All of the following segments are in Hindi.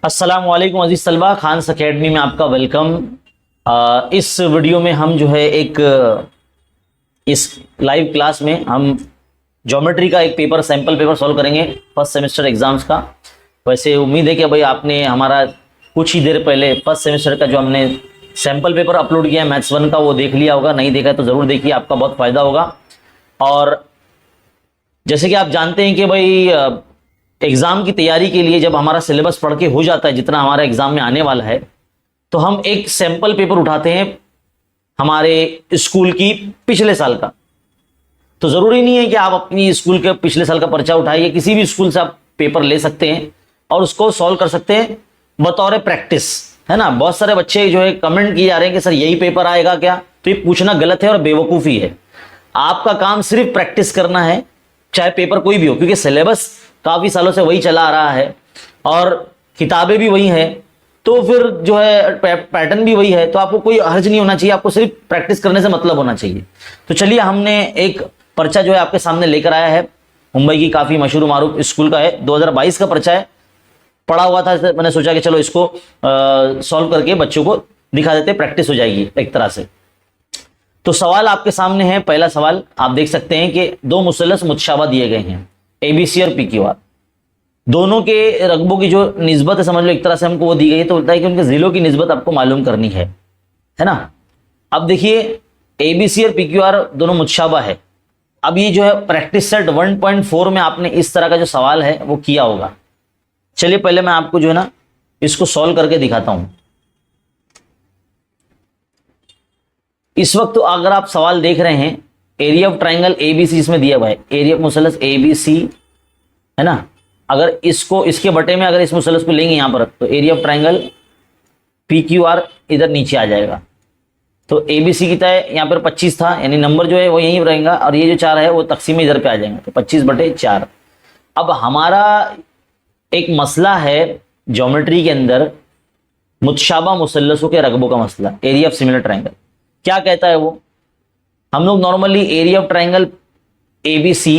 अस्सलाम वालेकुम अजीज तलबा, खान्स अकेडमी में आपका वेलकम। इस वीडियो में हम जो है इस लाइव क्लास में हम ज्योमेट्री का एक पेपर सैम्पल पेपर सॉल्व करेंगे फर्स्ट सेमेस्टर एग्जाम्स का। वैसे उम्मीद है कि भाई आपने हमारा कुछ ही देर पहले फर्स्ट सेमेस्टर का जो हमने सैम्पल पेपर अपलोड किया है मैथ्स 1 का वो देख लिया होगा। नहीं देखा है तो ज़रूर देखिए, आपका बहुत फ़ायदा होगा। और जैसे कि आप जानते हैं कि भाई एग्ज़ाम की तैयारी के लिए जब हमारा सिलेबस पढ़ के हो जाता है जितना हमारा एग्ज़ाम में आने वाला है, तो हम एक सैम्पल पेपर उठाते हैं हमारे स्कूल की पिछले साल का। तो ज़रूरी नहीं है कि आप अपनी स्कूल के पिछले साल का पर्चा उठाइए, किसी भी स्कूल से आप पेपर ले सकते हैं और उसको सॉल्व कर सकते हैं बतौर प्रैक्टिस, है ना। बहुत सारे बच्चे जो है कमेंट किए जा रहे हैं कि सर यही पेपर आएगा क्या, तो ये पूछना गलत है और बेवकूफ़ी है। आपका काम सिर्फ प्रैक्टिस करना है, चाहे पेपर कोई भी हो, क्योंकि सिलेबस काफ़ी सालों से वही चला आ रहा है और किताबें भी वही हैं, तो फिर जो है पैटर्न भी वही है, तो आपको कोई हर्ज नहीं होना चाहिए, आपको सिर्फ प्रैक्टिस करने से मतलब होना चाहिए। तो चलिए, हमने एक पर्चा जो है आपके सामने लेकर आया है, मुंबई की काफ़ी मशहूर मारूफ स्कूल का है, 2022 का पर्चा है। पढ़ा हुआ था, मैंने सोचा कि चलो इसको सॉल्व करके बच्चों को दिखा देते, प्रैक्टिस हो जाएगी एक तरह से। तो सवाल आपके सामने है। पहला सवाल आप देख सकते हैं कि दो मुसल्लस मुतशाबा दिए गए हैं, ABC और PQR। दोनों के रकबों की जो निस्बत है, समझ लो एक तरह से हमको वो दी गई है, तो बोलता है कि उनके जिलों की निस्बत आपको मालूम करनी है ना। अब देखिए, ABC और PQR दोनों मुतशाबा है। अब ये जो है प्रैक्टिस सेट 1.4 में आपने इस तरह का जो सवाल है वो किया होगा। चलिए पहले मैं आपको जो है ना इसको सॉल्व करके दिखाता हूं। इस वक्त तो अगर आप सवाल देख रहे हैं, एरिया ऑफ ट्राइंगल ABC इसमें दिया हुआ है, एरिया ऑफ मुसल्लस ABC, है ना। अगर इसको इसके बटे में अगर इस मुसल्लस को लेंगे यहां पर, तो एरिया ऑफ ट्राइंगल PQR इधर नीचे आ जाएगा। तो ABC की तय यहां पर 25 था, यानी नंबर जो है वो यहीं रहेगा, और ये जो 4 है वो तकसीम इधर पे आ जाएंगे, तो 25/4। अब हमारा एक मसला है ज्योमेट्री के अंदर, मुतशाबा मुसल्लसों के रकबों का मसला, एरिया ऑफ सिमिलर ट्राइंगल। क्या कहता है वो? हम लोग normally area of triangle ABC,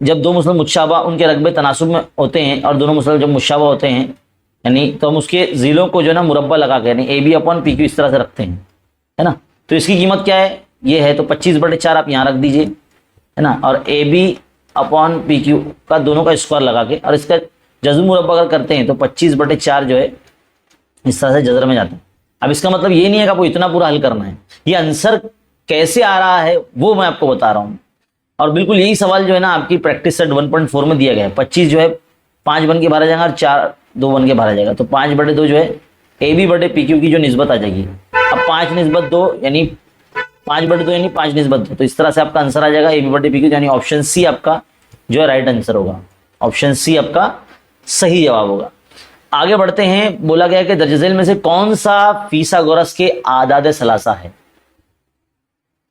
जब दो मुसल्लस मुतशाबा उनके रकबे तनासुब में होते हैं और दोनों मुसल्लस जब मुतशाबा होते हैं, यानी तो हम उसके जिलों को जो है ना मुरब्बा लगा के, यानी AB/PQ इस तरह से रखते हैं, है ना। तो इसकी कीमत क्या है? ये है, तो 25/4 आप यहाँ रख दीजिए, है ना। और AB/PQ का दोनों का स्क्वायर लगा के, और इसका जज़्ब मुरब्बा अगर करते हैं तो 25/4 जो है इस तरह से जज़र में जाता है। अब इसका मतलब ये नहीं है कि आपको इतना पूरा हल करना है, ये आंसर कैसे आ रहा है वो मैं आपको बता रहा हूँ। और बिल्कुल यही सवाल जो है ना आपकी प्रैक्टिस सेट 1.4 में दिया गया है। 25 जो है 5 बन के बाहर आ जाएगा और 4 2 बन के बाहर आ जाएगा, तो 5/2 जो है AB/PQ की जो निस्बत आ जाएगी। अब 5/2 यानी 5/2 यानी 5/2, तो इस तरह से आपका आंसर आ जाएगा AB/PQ, यानी ऑप्शन सी आपका जो है राइट आंसर होगा। ऑप्शन सी आपका सही जवाब होगा। आगे बढ़ते हैं। बोला गया कि दर्ज झेल में से कौन सा फिसागोरस के आदाद सलासा है?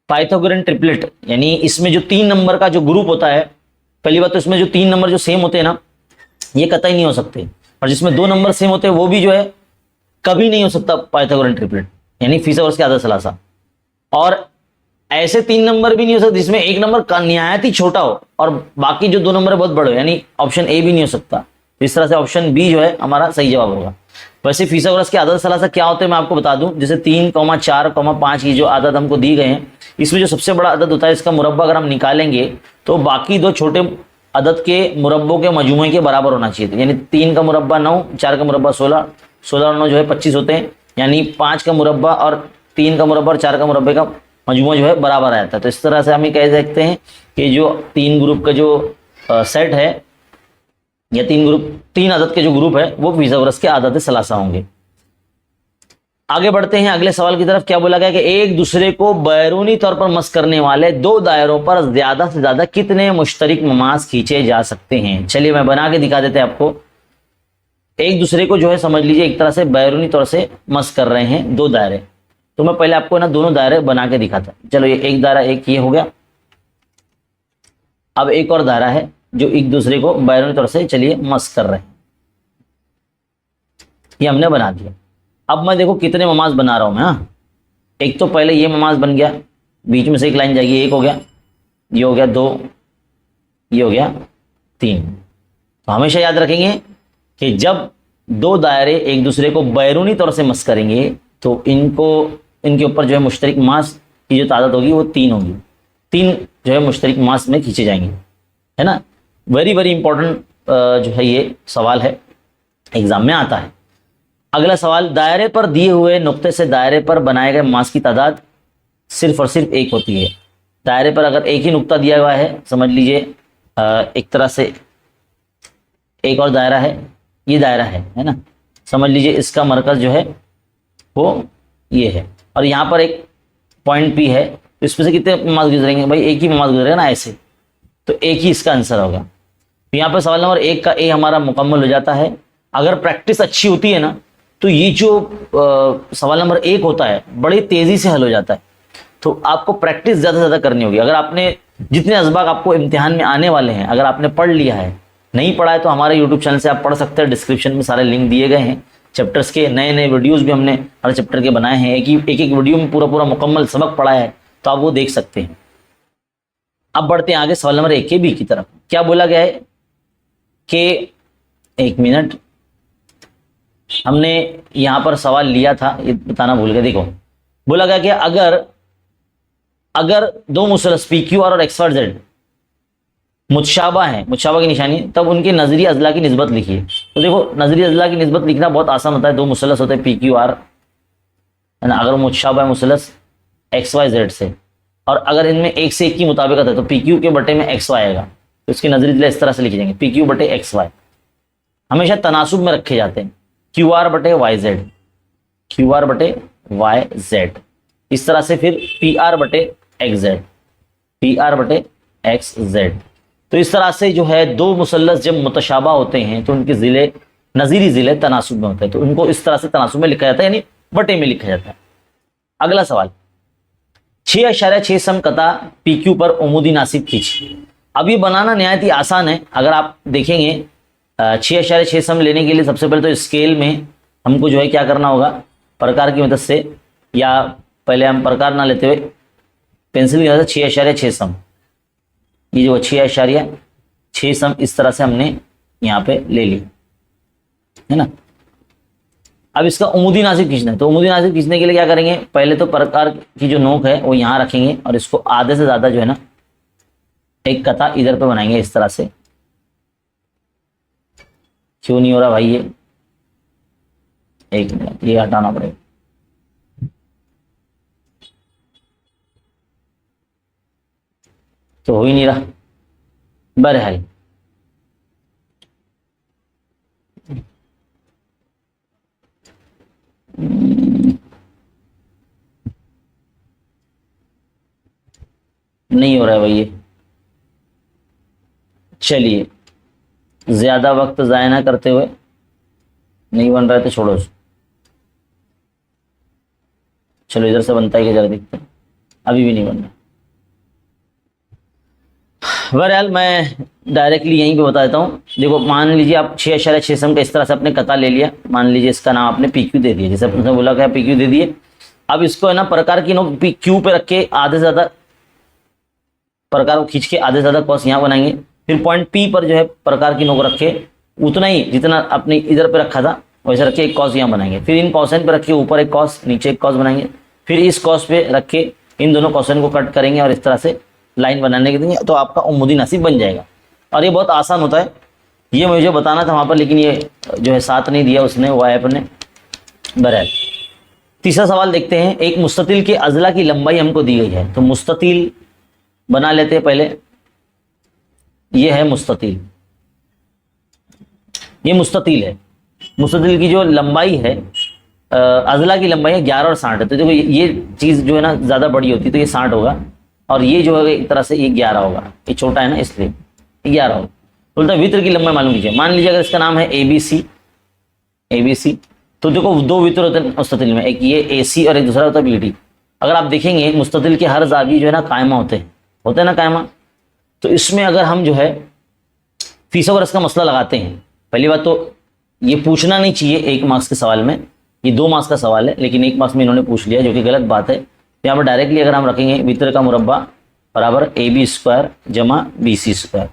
पाइथागोरन ट्रिपलेट, यानी इसमें जो 3 नंबर का जो ग्रुप होता है, पहली बात तो इसमें जो 3 नंबर जो सेम होते हैं ना, ये कतई नहीं हो सकते, और जिसमें 2 नंबर सेम होते हैं वो भी जो है कभी नहीं हो सकता पाइथागोरन ट्रिपलेट, यानी फिसागोरस के आदाद सलासा। और ऐसे 3 नंबर भी नहीं हो सकते जिसमें एक नंबर का निहायत ही छोटा हो और बाकी जो 2 नंबर बहुत बड़े हो, यानी ऑप्शन ए भी नहीं हो सकता। इस तरह से ऑप्शन बी जो है हमारा सही जवाब होगा। वैसे फिसागोरस के आदत सलासा क्या होते हैं मैं आपको बता दूं। जैसे 3, 4, 5 की जो आदत हमको दी गए हैं, इसमें जो सबसे बड़ा अदद होता है इसका मुरब्बा अगर हम निकालेंगे तो बाकी 2 छोटे अदद के मुरब्बों के मजमूए के बराबर होना चाहिए। यानी 3 का मुरब्बा 9, 4 का मुरब्बा 16, 16 और 9 जो है 25 होते हैं, यानी 5 का मुरब्बा और 3 का मुरब्बा और 4 का मुरब्बे का मजमूआ जो है बराबर आ जाता है। तो इस तरह से हम ये कह सकते हैं कि जो 3 ग्रुप का जो सेट है, या 3 अदद के जो ग्रुप है वो फिसागोरस के आदत सलासा होंगे। आगे बढ़ते हैं अगले सवाल की तरफ। क्या बोला गया कि एक दूसरे को बैरूनी तौर पर मस करने वाले 2 दायरों पर ज्यादा से ज्यादा कितने मुश्तरक ममाज खींचे जा सकते हैं? चलिए मैं बना के दिखा देते हैं आपको। एक दूसरे को जो है समझ लीजिए एक तरह से बैरूनी तौर से मस कर रहे हैं 2 दायरे। तो मैं पहले आपको ना दोनों दायरे बना के दिखाता हूं। चलो, ये एक दायरा, एक ये हो गया। अब एक और दायरा है जो एक दूसरे को बैरूनी तौर से चलिए मस कर रहे हैं, ये हमने बना दिया। अब मैं देखो कितने ममाज बना रहा हूं मैं। हाँ, एक तो पहले ये ममाज बन गया, बीच में से एक लाइन जाएगी, 1 हो गया, ये हो गया 2, ये हो गया 3। तो हमेशा याद रखेंगे कि जब दो दायरे एक दूसरे को बैरूनी तौर से मस करेंगे तो इनके ऊपर जो है मुश्तरक मास की जो तादाद होगी वो 3 होगी। 3 जो है मुश्तरक मास में खींचे जाएंगे, है ना। वेरी वेरी इंपॉर्टेंट जो है ये सवाल है, एग्जाम में आता है। अगला सवाल, दायरे पर दिए हुए नुक्ते से दायरे पर बनाए गए मास की तादाद सिर्फ और सिर्फ 1 होती है। दायरे पर अगर एक ही नुक्ता दिया हुआ है, समझ लीजिए एक तरह से एक और दायरा है, ये दायरा है ना, समझ लीजिए इसका मरकज जो है वो ये है और यहाँ पर एक पॉइंट पी है, तो इसमें से कितने मास गुजरेंगे भाई, एक ही मास गुजरेगा ना ऐसे, तो एक ही इसका आंसर होगा। तो यहाँ पर सवाल नंबर 1 का ए हमारा मुकम्मल हो जाता है। अगर प्रैक्टिस अच्छी होती है ना तो ये जो सवाल नंबर 1 होता है बड़ी तेजी से हल हो जाता है। तो आपको प्रैक्टिस ज़्यादा से ज़्यादा करनी होगी। अगर आपने जितने असबाक आपको इम्तिहान में आने वाले हैं अगर आपने पढ़ लिया है, नहीं पढ़ा है तो हमारे यूट्यूब चैनल से आप पढ़ सकते हैं, डिस्क्रिप्शन में सारे लिंक दिए गए हैं। चैप्टर्स के नए नए वीडियोस भी हमने हर चैप्टर के बनाए हैं, एक एक वीडियो में पूरा पूरा मुकम्मल सबक पढ़ा है, तो आप वो देख सकते हैं। अब बढ़ते हैं आगे सवाल नंबर 1 के बी की तरफ। क्या बोला गया है कि, एक मिनट, हमने यहां पर सवाल लिया था, ये बताना भूल गए। देखो बोला गया कि अगर दो मुसलस पी क्यू आर और एक्स वाई जेड मुतशाबा हैं, मुतशाबा की निशानी, तब उनके नजरी अजला की निस्बत लिखिए। तो देखो नजरी अजला की निस्बत लिखना बहुत आसान होता है। दो मुसलस होते हैं पी क्यू आर, है ना, अगर मुतशाबा है मुसलस एक्स वाई जेड से, और अगर इनमें एक से एक की मुताबिकत है तो पी क्यू के बटे में एक्स वाई आएगा, तो इसकी नजरी अजला इस तरह से लिखी जाएंगे, पी क्यू बटे एक्स वाई। हमेशा तनासुब में रखे जाते हैं, क्यू आर बटे वाई जेड, क्यू आर बटे वाई जेड, इस तरह से फिर पी आर बटे एक्स जेड, पी आर बटे एक्स जेड। तो इस तरह से जो है दो मुसल्लस जब मुतशाबा होते हैं तो उनके ज़िले नज़ीरी ज़िले तनासुब में होते हैं, तो उनको इस तरह से तनासुब में लिखा जाता है, यानी बटे में लिखा जाता है। अगला सवाल, 6.6 सम कता पी क्यू पर उमूदी नासिब खींच। अब ये बनाना नहायत ही आसान है। अगर आप देखेंगे 6.6 सम लेने के लिए सबसे पहले तो स्केल में हमको जो है क्या करना होगा, प्रकार की मदद से, या पहले हम प्रकार ना लेते हुए पेंसिल की मदद से 6.6 सम, ये जो 6.6 सम इस तरह से हमने यहाँ पे ले ली, है ना। अब इसका उमूदी नासिब खींचना है, तो उमूदी नासिब खींचने के लिए क्या करेंगे, पहले तो प्रकार की जो नोक है वो यहाँ रखेंगे और इसको आधे से ज़्यादा जो है ना एक कता इधर पे बनाएंगे इस तरह से। क्यों नहीं हो रहा भाई ये, एक मिनट, ये हटाना पड़ेगा। तो हो ही नहीं रहा। बहरहाल नहीं हो रहा है भाई ये। चलिए ज्यादा वक्त ज़ाया ना करते हुए, नहीं बन रहा है तो छोड़ो उसको। चलो इधर से बनता है कि जरा देखते हैं, अभी भी नहीं बन रहा। बहरहाल मैं डायरेक्टली यहीं पे बता देता हूँ। देखो मान लीजिए आप 6.6 सम का इस तरह से अपने कता ले लिया, मान लीजिए इसका नाम आपने पी क्यू दे दिया, जैसे आपने बोला क्या पी क्यू दे दिए। अब इसको है ना प्रकार की नोक पी क्यू पे रख के आधे से ज़्यादा प्रकार को खींच के आधे से ज़्यादा कॉस यहाँ बनाएंगे, फिर पॉइंट पी पर जो है प्रकार की नोक रख के उतना ही जितना अपने इधर पे रखा था वैसे रख के एक कॉस यहाँ बनाएंगे, फिर इन कॉसेन पे रख के ऊपर एक कॉस नीचे एक कॉस बनाएंगे, फिर इस कॉस पे रख के इन दोनों कॉसेन को कट करेंगे और इस तरह से लाइन बनाने के देंगे, तो आपका उमूदी नासिब बन जाएगा। और ये बहुत आसान होता है, ये मुझे बताना था वहाँ पर, लेकिन ये जो है साथ नहीं दिया उसने, वो ऐप ने। बहरहाल तीसरा सवाल देखते हैं। एक मुस्ततिल के अजला की लंबाई हमको दी गई है, तो मुस्ततिल बना लेते हैं पहले। ये है मुस्ततिल, ये मुस्ततिल है। मुस्ततिल की जो लंबाई है, अजला की लंबाई है 11 और 60 है। तो देखो ये चीज़ जो है ना ज़्यादा बड़ी होती है तो ये 60 होगा, और ये जो है एक तरह से ये 11 होगा, ये छोटा है ना इसलिए 11 होगा। बोलता है वित्र की लंबाई मालूम कीजिए। मान लीजिए अगर इसका नाम है ए बी सी, तो देखो दो वित्र होते हैं मुस्ततिल में, एक ये ए सी और एक दूसरा होता है बी डी। अगर आप देखेंगे मुस्ततिल के हर जावी जो है ना कायमा होते हैं ना कायमा, तो इसमें अगर हम जो है फीसोग्रस का मसला लगाते हैं, पहली बात तो ये पूछना नहीं चाहिए 1 मार्क्स के सवाल में, ये 2 मार्क्स का सवाल है, लेकिन 1 मार्क्स में इन्होंने पूछ लिया जो कि गलत बात है। यहाँ पर डायरेक्टली अगर हम रखेंगे वित्र का मुरब्बा बराबर ए बी स्क्वायर जमा बी सी स्क्वायर,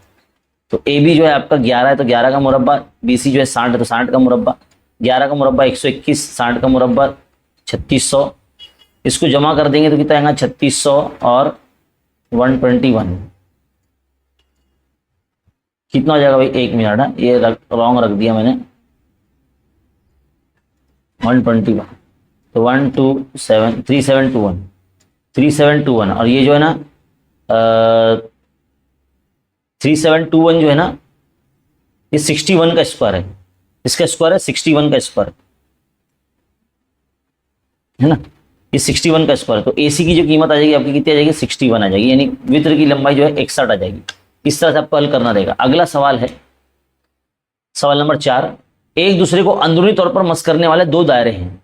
तो ए बी जो है आपका 11 है तो 11 का मुरब्बा, बी सी जो है 60 है तो 60 का मुरब्बा, 11 का मुरब्बा 121, 60 का मुरब्बा 3600, इसको जमा कर देंगे तो कितना आएगा 3600 और 121 कितना हो जाएगा भाई, 1 मिनट है, ये रॉन्ग रख दिया मैंने, 121 तो 3721 और ये जो है ना 3721 जो है ना ये 61 का स्क्वायर है, इसका स्क्वायर है 61 का स्क्वायर है ना, ये 61 का स्क्वायर। तो एसी की जो कीमत आ जाएगी आपकी कितनी आ जाएगी, 61 आ जाएगी, यानी वित्र की लंबाई जो है 61 आ जाएगी। इस तरह से आपको हल करना रहेगा। अगला सवाल है सवाल नंबर 4, एक दूसरे को अंदरूनी तौर पर मस करने वाले दो दायरे हैं।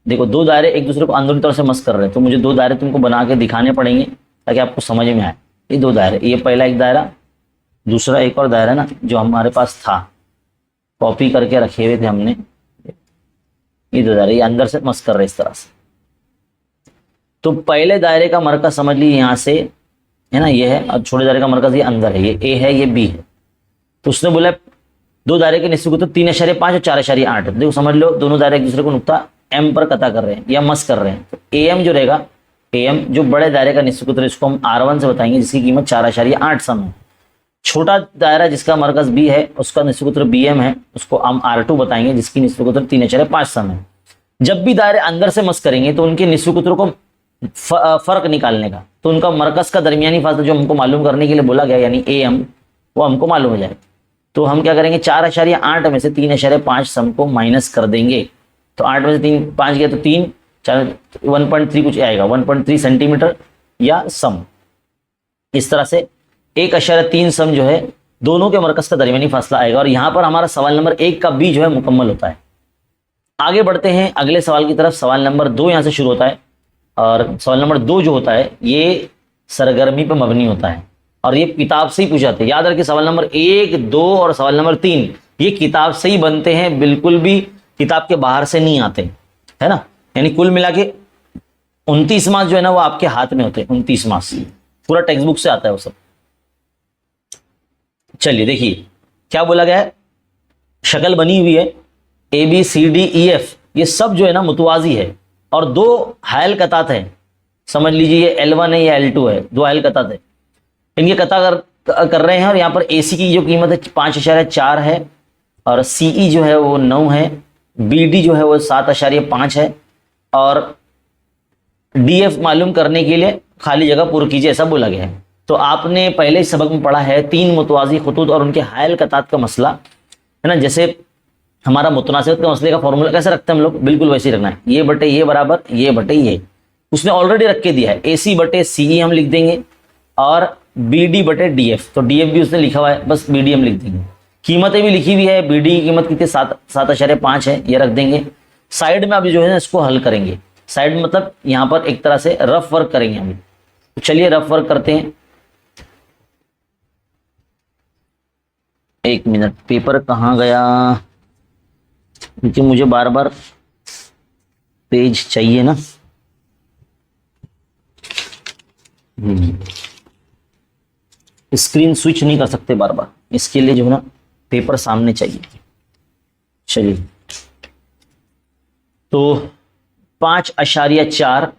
देखो दो दायरे एक दूसरे को अंदरूनी तौर से मस कर रहे हैं, तो मुझे दो दायरे तुमको बना के दिखाने पड़ेंगे ताकि आपको समझ में आए। ये दो दायरे, ये पहला एक दायरा, दूसरा एक और दायरा ना जो हमारे पास था, कॉपी करके रखे हुए थे हमने, ये दो दायरे ये अंदर से मस कर रहे इस तरह से। तो पहले दायरे का मरकज समझ लीजिए यहाँ से है ना, ये है, और छोटे दायरे का मरकज ये अंदर है, ये ए है ये बी है। तो उसने बोला दो दायरे के निश्चित तो 3.5 और 4.8। देखो समझ लो दोनों दायरे एक दूसरे को नुक्ता एम पर कता कर रहे हैं या मस कर रहे हैं। तो ए एम जो रहेगा, ए एम जो बड़े दायरे का निश्चित सूत्र इसको हम R1 से बताएंगे जिसकी कीमत 4.8 सम है। छोटा दायरा जिसका मरकज बी है उसका निश्चित सूत्र बी एम है, उसको हम R2 बताएंगे जिसकी निश्चित सूत्र 3.5 सम है। जब भी दायरे अंदर से मस करेंगे तो उनके निश्चित सूत्रों को फर्क निकालने का, तो उनका मरकज का दरमियानी फासला जो हमको मालूम करने के लिए बोला गया यानी ए एम, वो हमको मालूम हो जाए। तो हम क्या करेंगे 4.8 में से 3.5 सम को माइनस कर देंगे। तो 8 में से 5 गया तो 3 4 1.3 कुछ आएगा, 1.3 सेंटीमीटर या सम। इस तरह से 1.3 सम जो है दोनों के मरकज का दरमियानी फासला आएगा। और यहाँ पर हमारा सवाल नंबर 1 का बी जो है मुकम्मल होता है। आगे बढ़ते हैं अगले सवाल की तरफ। सवाल नंबर 2 यहाँ से शुरू होता है और सवाल नंबर 2 जो होता है ये सरगर्मी पर मबनी होता है और ये किताब से ही पूछा जाते हैं। याद रखिए सवाल नंबर 1, 2 और सवाल नंबर 3 ये किताब से ही बनते हैं, बिल्कुल भी किताब के बाहर से नहीं आते, है ना। यानी कुल मिला के 29 मार्क्स जो है ना वो आपके हाथ में होते हैं, 29 मार्क्स पूरा टेक्स्ट बुक से आता है वो सब। चलिए देखिए क्या बोला गया है, शक्ल बनी हुई है ABCDEF, ये सब जो है ना मुतवाजी है और दो हायल कतात है। समझ लीजिए ये L1 है ये L2 है, दो हायल कतात है, इनके कता कर रहे हैं। और यहाँ पर AC की जो कीमत है 5.4 है और CE जो है वो 9 है, BD जो है वो 7.5 है और DF मालूम करने के लिए खाली जगह पूरी कीजिए ऐसा बोला गया है। तो आपने पहले इस सबक में पढ़ा है 3 मुतवाजी खतूत और उनके हायल कतात का मसला, है ना। जैसे हमारा मुतनासिबत का मसले का फॉर्मूला कैसे रखते हैं हम लोग, बिल्कुल वैसे ही रखना है, ये बटे ये बराबर ये बटे ये, उसने ऑलरेडी रख के दिया है। AC बटे CE हम लिख देंगे और BD बटे DF, तो DF भी उसने लिखा हुआ है, बस BD हम लिख देंगे। कीमतें भी लिखी हुई है, BD की कीमत कितनी 7.5 है, ये रख देंगे। साइड में अभी जो है ना इसको हल करेंगे, साइड मतलब यहाँ पर एक तरह से रफ वर्क करेंगे अभी। तो चलिए रफ वर्क करते हैं। 1 मिनट, पेपर कहाँ गया, क्योंकि मुझे बार बार पेज चाहिए ना। स्क्रीन स्विच नहीं कर सकते बार बार, इसके लिए जो है ना पेपर सामने चाहिए। चलिए तो 5.4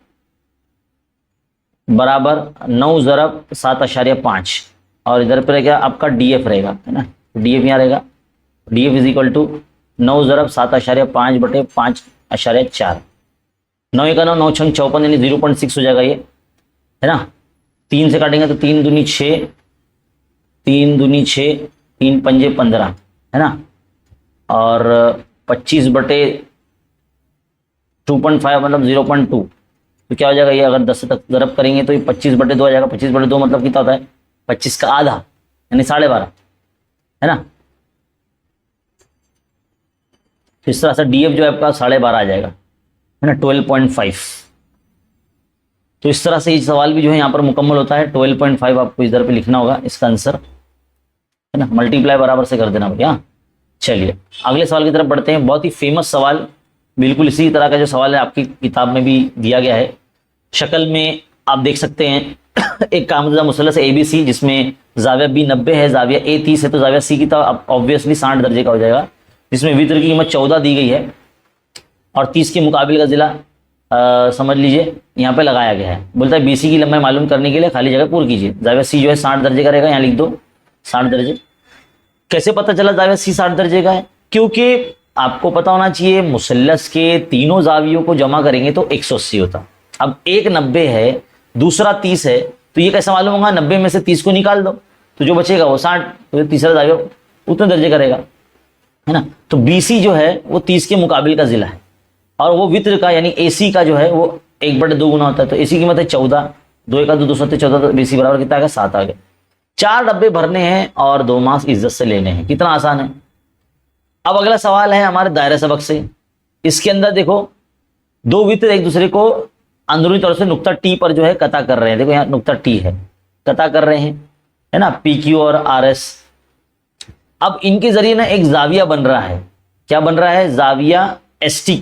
बराबर 9 ज़रब 7.5 और इधर पर क्या आपका DF रहेगा, है ना। DF यहाँ रहेगा, DF इज इक्वल टू 9 ज़रब 7.5 बटे 5.4। 9 का 9 9 छंग 54 यानी 0.6 हो जाएगा ये, है ना। 3 से काटेंगे तो 3 दूनी 6, 3 दूनी 6, 3 पंजे 15, है ना। और 25 बटे 2.5 मतलब 0.2, तो क्या हो जाएगा ये, अगर 10 तक ज़रब करेंगे तो ये 25 बटे 2 आ जाएगा। 25 बटे 2 मतलब कितना होता है, 25 का आधा यानी 12.5, है ना। तो इस तरह से DF जो है आपका 12.5 आ जाएगा, है ना, 12.5। तो इस तरह से ये सवाल भी जो है यहाँ पर मुकम्मल होता है। 12.5 आपको इधर पे लिखना होगा इसका आंसर, है ना, मल्टीप्लाई बराबर से कर देना भैया। चलिए अगले सवाल की तरफ बढ़ते हैं। बहुत ही फेमस सवाल, बिल्कुल इसी तरह का जो सवाल है आपकी किताब में भी दिया गया है। शक्ल में आप देख सकते हैं एक कामदा मुसलस ABC जिसमें जाविया B 90 है, जाविया A 30 है, तो जाविया C की तो ऑब्वियसली 60 दर्जे का हो जाएगा, जिसमें वित्र की कीमत 14 दी गई है। और 30 के मुकाबिल का जिला समझ लीजिए यहाँ पे लगाया गया है। बोलता है बीसी की लंबाई मालूम करने के लिए खाली जगह पूरी कीजिए। जाविया सी जो है 60 दर्जे का रहेगा, यहाँ लिख दो 60 दर्जे। कैसे पता चला जाविया सी 60 दर्जे का है? क्योंकि आपको पता होना चाहिए मुसल्लस के तीनों जावियों को जमा करेंगे तो 180 होता। अब एक 90 है, दूसरा 30 है, तो ये कैसे मालूम होगा? 90 में से 30 को निकाल दो तो जो बचेगा वो 60, तो तीसरा जाविया उतने दर्जे करेगा, है ना। तो बीसी जो है वो 30 के मुकाबिल का जिला है, और वो वित्र का यानी एसी का जो है वो 1/2 गुना होता है। तो एसी की कीमत है 14, 2 1 2 2 14, तो बीसी बराबर कितना आ गया? 7 आ गया। 4 डब्बे भरने हैं और 2 मास इज्जत से लेने हैं। कितना आसान है। अब अगला सवाल है हमारे दायरा सबक से। इसके अंदर देखो 2 वित्र एक दूसरे को अंदरूनी तौर से नुक्ता टी पर जो है कता कर रहे हैं। देखो यहाँ नुक्ता टी है, कता कर रहे हैं, है ना, पी क्यू और आर एस। अब इनके जरिए ना एक जाविया बन रहा है। क्या बन रहा है? जाविया एस टी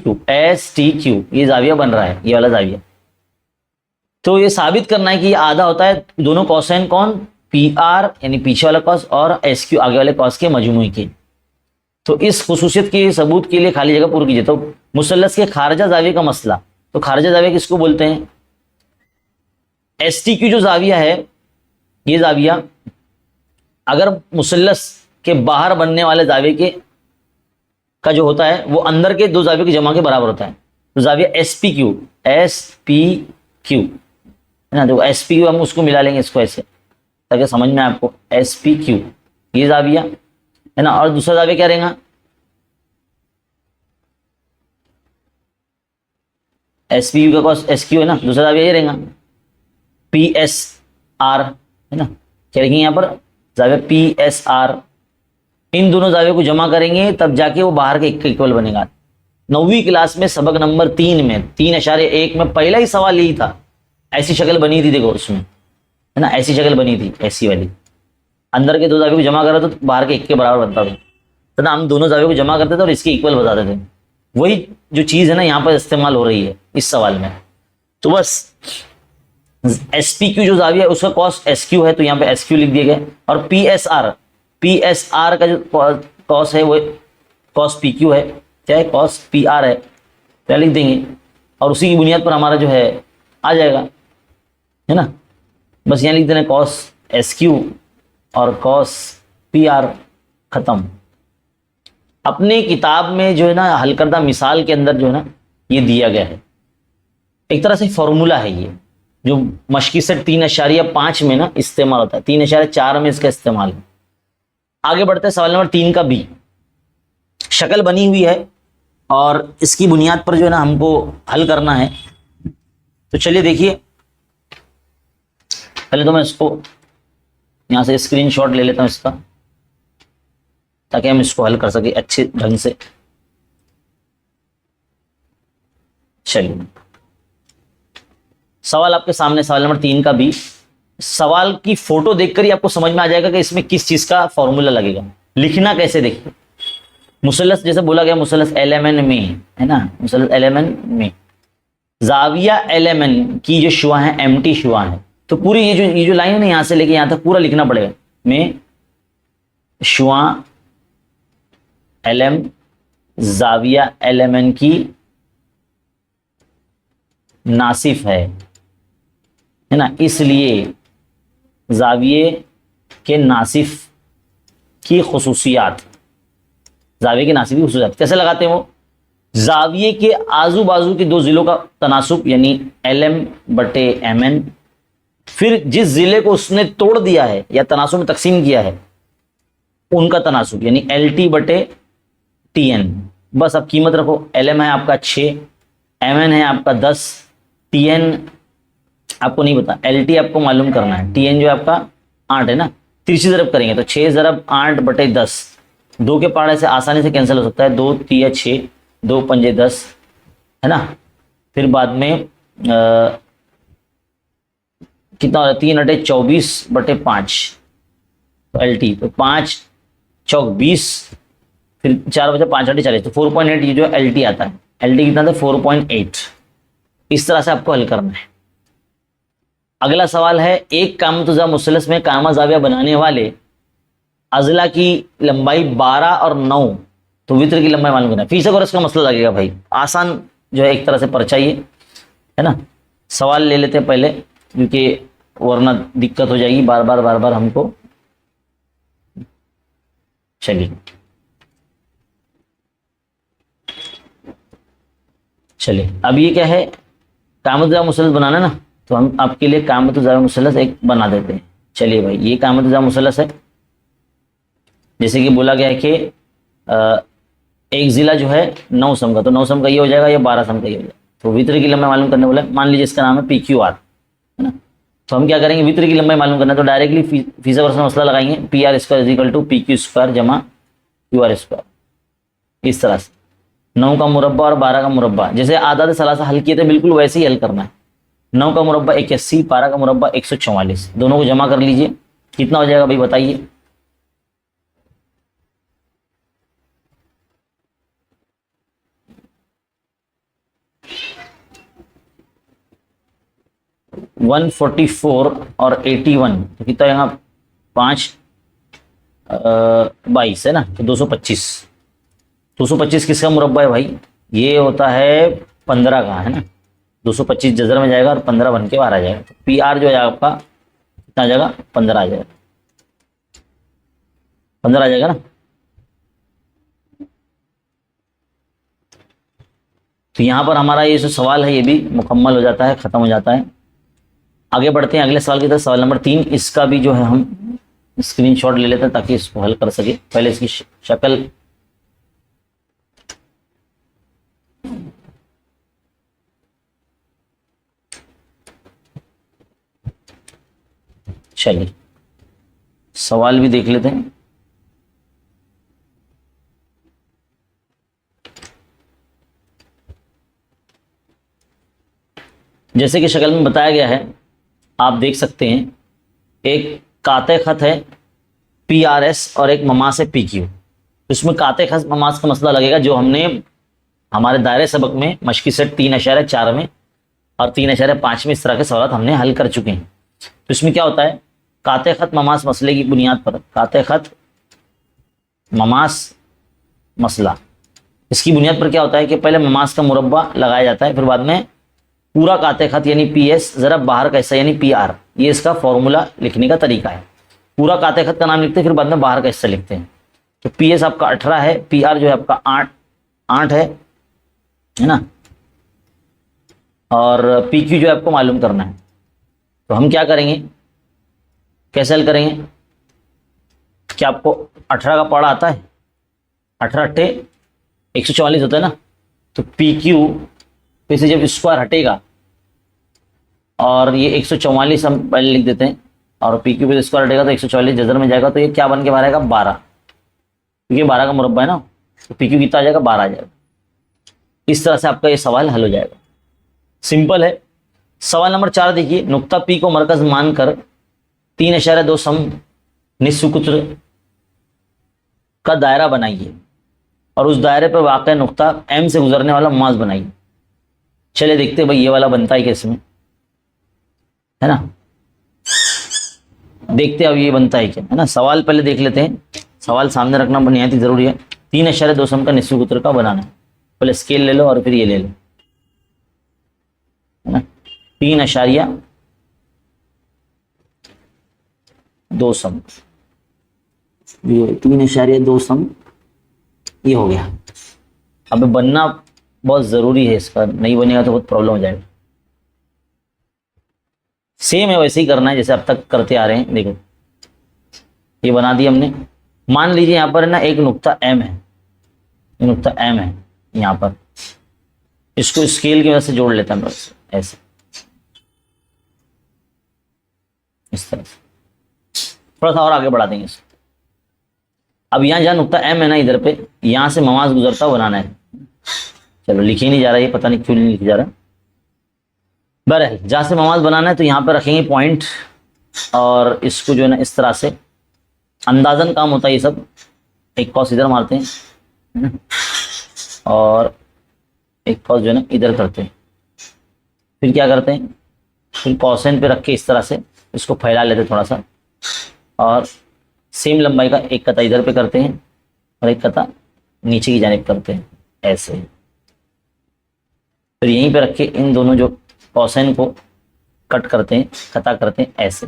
क्यू, ये जाविया बन रहा है, ये वाला जाविया। तो ये साबित करना है कि ये आधा होता है दोनों कोसाइन कौन? पी आर यानी पीछे वाला कॉस और एस क्यू आगे वाले कॉस के मजमूई के। तो इस खुसूसियत के सबूत के लिए खाली जगह पूरी कीजिए। तो मुसल्लस के खारजा जाविया का मसला, तो खारजा जाविया किसको बोलते हैं? एस टी क्यू जो जाविया है, ये जाविया अगर मुसल्लस के बाहर बनने वाले जाविये के का जो होता है वो अंदर के 2 जावियों की जमा के बराबर होता है। तो जाविया एस पी क्यू है ना, तो एस पी क्यू हम उसको मिला लेंगे इसको ऐसे ताकि समझ में आपको। एस पी क्यू ये जाविया है ना, और दूसरा जाविया क्या रहेगा? एस पी क्यू का कॉस एस क्यू है ना, दूसरा जाविया ये रहेगा पी एस आर, है ना। क्या लिखेंगे यहाँ पर? जाविया पी एस आर। इन दोनों जावियों को जमा करेंगे तब जाके वो बाहर के इक्वल बनेगा। 9वीं क्लास में सबक नंबर 3 में 3.1 में पहला ही सवाल यही था। ऐसी शक्ल बनी थी, देखो उसमें, है ना, ऐसी शक्ल बनी थी, ऐसी वाली। अंदर के 2 जावियों को जमा करा तो बाहर के 1 के बराबर बनता था। तो ना हम दोनों जावियों को जमा करते थे और इसके इक्वल बताते थे। वही जो चीज है ना यहाँ पर इस्तेमाल हो रही है इस सवाल में। तो बस एस पी क्यू जो जाविया है उसका कॉस एस क्यू है, तो यहाँ पे एस क्यू लिख दिया गया। और पी एस आर का जो कॉस है वो कॉस पी क्यू है, क्या है? कॉस पी आर है, क्या लिख देंगे, और उसी की बुनियाद पर हमारा जो है आ जाएगा, है ना। बस यहाँ लिख देना कॉस एस क्यू और कॉस पी आर, खत्म। अपने किताब में जो है ना हल करदा मिसाल के अंदर जो है ना ये दिया गया है, एक तरह से फॉर्मूला है ये, जो मश्की सेट 3.5 में ना इस्तेमाल होता है, 3.4 में इसका इस्तेमाल है। आगे बढ़ते हैं सवाल नंबर 3 का बी। शक्ल बनी हुई है और इसकी बुनियाद पर जो है ना हमको हल करना है। तो चलिए देखिए, पहले तो मैं इसको यहां से स्क्रीनशॉट ले लेता हूं इसका, ताकि हम इसको हल कर सके अच्छे ढंग से। चलिए सवाल आपके सामने, सवाल नंबर 3 का बी। सवाल की फोटो देखकर ही आपको समझ में आ जाएगा कि इसमें किस चीज का फॉर्मूला लगेगा। लिखना कैसे देखिए, मुसल्लस जैसे बोला गया मुसल्लस LMN में, है ना, मुसल्लस LMN में जाविया LMN की जो शुआ है एम्प्टी शुआ है। तो पूरी ये जो लाइन है ना यहां से लेके यहां तक पूरा लिखना पड़ेगा। में शुआ LM जाविया LMN की नासिफ है ना, इसलिए जाविये के नासिफ की खुसूसियात, जाविये के नासिफ की खुसूसियात कैसे लगाते हैं वो? जाविये के आजू बाजू के 2 जिलों का तनासुब यानी LM/MN, फिर जिस जिले को उसने तोड़ दिया है या तनासुब में तकसीम किया है उनका तनासुब यानी LT/TN। बस अब कीमत रखो, LM है आपका 6, MN है आपका 10, TN आपको नहीं पता, LT आपको मालूम करना है, TN जो है आपका 8 है ना। तिरछी ज़रब करेंगे तो 6 ज़रब 8/10, 2 के पहाड़े से आसानी से कैंसिल हो सकता है, 2 3 6, 2 पंजे 10, है ना। फिर बाद में कितना हो रहा है? 3 8 24/5 तो LT, तो 5 चौक 20, फिर 4 बचे 5 8 40, तो 4.8 ये जो LT आता है। LT कितना था? 4.8। इस तरह से आपको हल करना है। अगला सवाल है, एक कामतुजा मुसल्लस में कामा जाविया बनाने वाले अजला की लंबाई 12 और 9 तो वित्र की लंबाई मालूम करना है। फिथागोरस का मसला लगेगा भाई, आसान जो है एक तरह से पर्चा ही है ना। सवाल ले लेते हैं पहले, क्योंकि वरना दिक्कत हो जाएगी बार बार हमको। चलिए अब ये क्या है, कामतुजा मुसलस बनाना ना, तो हम आपके लिए कामतुजा मुसलस एक बना देते हैं। चलिए भाई, ये कामतुजा मुसलस है। जैसे कि बोला गया है कि एक जिला जो है 9 सम का, तो 9 सम का ये हो जाएगा, या 12 सम का ये हो जाएगा। तो वित्र की लंबाई मालूम करने बोला, मान लीजिए इसका नाम है PQR, है ना। तो हम क्या करेंगे, वित्र की लंबाई मालूम करना है, तो डायरेक्टली फिथागोरस का मसला लगाएंगे, PR square is equal to PQ square जमा QR स्क्वायर। इस तरह से 9 का मुरब्बा और 12 का मुरब्बा, जैसे आधा सलासा हल किए थे बिल्कुल वैसे ही हल करना है। 9 का मुरब्बा 81, 12 का मुरब्बा 144, दोनों को जमा कर लीजिए, कितना हो जाएगा भाई बताइए। वन 144 और 81, तो कितना आएगा 5 22 है ना, तो 225। 225 किसका मुरब्बा है भाई, ये होता है 15 का, है ना। 225 जजर में जाएगा और 15 बन के बाहर आ जाएगा। तो PR जो है आपका कितना आ जाएगा, 15 आ जाएगा, 15 आ जाएगा ना। तो यहां पर हमारा ये जो सवाल है ये भी मुकम्मल हो जाता है, खत्म हो जाता है। आगे बढ़ते हैं अगले सवाल की तरफ। सवाल नंबर 3, इसका भी जो है हम स्क्रीनशॉट ले लेते हैं ताकि इसको हल कर सके। पहले इसकी शक्ल चलिए सवाल भी देख लेते हैं। जैसे कि शक्ल में बताया गया है, आप देख सकते हैं, एक काते खत है PRS और एक ममास है PQ। इसमें काते खत ममास का मसला लगेगा, जो हमने हमारे दायरे सबक में मशकी सेट 3.4 में और 3.5 में इस तरह के सवाल हमने हल कर चुके हैं। तो इसमें क्या होता है, काते खत ममास मसले की बुनियाद पर, काते खत ममास मसला, इसकी बुनियाद पर क्या होता है कि पहले ममास का मुरब्बा लगाया जाता है, फिर बाद में पूरा काते खत यानी PS जरा बाहर का हिस्सा यानी PR, ये इसका फॉर्मूला लिखने का तरीका है। पूरा काते खत का नाम लिखते हैं, फिर बाद में बाहर का हिस्सा लिखते हैं। तो PS आपका 18 है, PR जो है आपका 8 है ना, और PQ जो है आपको मालूम करना है। तो हम क्या करेंगे, कैसे हल करेंगे, क्या आपको 18 का पढ़ा आता है, 18 अट्ठे 144 होता है ना। तो PQ पे से जब स्क्वायर हटेगा और ये 144 हम पहले लिख देते हैं, और PQ पे स्क्वायर हटेगा तो 144 जजर में जाएगा, तो ये क्या बन के बाहर आएगा 12, क्योंकि 12 का मुरब्बा है ना। तो PQ कितना आ जाएगा 12 आ जाएगा। इस तरह से आपका ये सवाल हल हो जाएगा, सिंपल है। सवाल नंबर 4 देखिए, नुक्ता P को मरकज मानकर 3.2 सम निस्वकुत्र का दायरा बनाइए और उस दायरे पर वाक़ नुक्ता M से गुजरने वाला ममास बनाइए। चले देखते हैं भाई ये वाला बनता है कैसे में, है ना। देखते हैं अब ये बनता है क्या, है ना। सवाल पहले देख लेते हैं, सवाल सामने रखना निहायत ही जरूरी है। 3.2 सम का निस्वकुत्र का बनाना है। पहले स्केल ले लो और फिर ये ले लो, है ना। 3.2 सम, ये 3.2 सम ये हो गया। अब बनना बहुत जरूरी है इसका, नहीं बनेगा तो बहुत प्रॉब्लम हो जाएगा। सेम है, वैसे ही करना है जैसे अब तक करते आ रहे हैं। देखो ये बना दिया हमने। मान लीजिए यहाँ पर ना एक नुक्ता M है, ये नुक्ता M है यहाँ पर, इसको स्केल की वजह से जोड़ लेते हैं बस ऐसे, इस तरह से। थोड़ा सा और आगे बढ़ा देंगे इसको। अब यहाँ जहाँ नुक्ता M है ना, इधर पे यहाँ से ममास गुजरता हुआ बनाना है। चलो लिख ही नहीं जा रहा, ये पता नहीं क्यों नहीं लिख जा रहा। बहरहाल जहाँ से ममास बनाना है तो यहाँ पर रखेंगे पॉइंट, और इसको जो है ना इस तरह से अंदाजन काम होता है ये सब। एक कॉस इधर मारते हैं और एक कॉस जो है ना इधर करते हैं, फिर क्या करते हैं, फिर कॉसेन पे रख के इस तरह से इसको फैला लेते हैं थोड़ा सा, और सेम लंबाई का एक कता इधर पे करते हैं और एक कता नीचे की जानिब करते हैं ऐसे, फिर यहीं पे रख के इन दोनों जो कॉसेन को कट करते हैं, खता करते हैं ऐसे।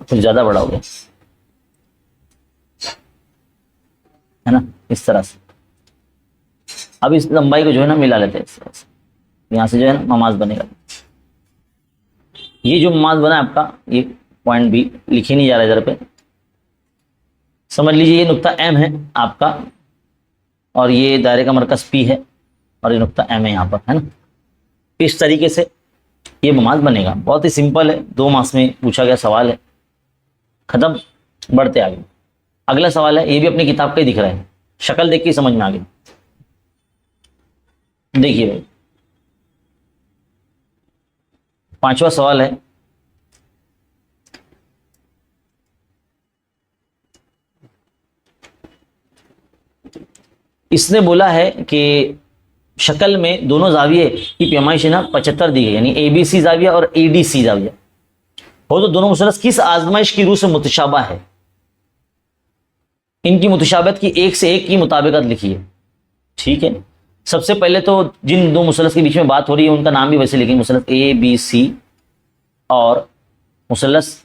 कुछ ज्यादा बड़ा हो गया है ना, इस तरह से। अब इस लंबाई को जो है ना मिला लेते हैं इस तरह से, यहां से जो है ना ममाज बनेगा। ये जो ममाज बना है आपका, ये पॉइंट भी लिखे नहीं जा रहा इधर पे, समझ लीजिए ये नुक्ता एम है आपका, और ये दायरे का मरकज पी है, और ये नुक्ता एम है यहाँ पर, है ना। इस तरीके से ये ममाज बनेगा। बहुत ही सिंपल है, 2 मार्क्स में पूछा गया सवाल है, खत्म। बढ़ते आगे, अगला सवाल है, ये भी अपनी किताब का ही दिख रहा है, शक्ल देख के समझ में आ गई। देखिए भाई, 5वां सवाल है, इसने बोला है कि शक्ल में दोनों जाविये की पैमाइश है ना 75 दी गई, यानी ABC जाविया और ADC जाविया हो तो दोनों मुसलस किस आजमाइश की रूह से मुतशाबा है। इनकी मुतशाबत की एक से एक की मुताबिकत लिखिए। ठीक है, सबसे पहले तो जिन 2 मुसलस के बीच में बात हो रही है उनका नाम भी वैसे लिखेंगे, मुसलस ABC और मुसलस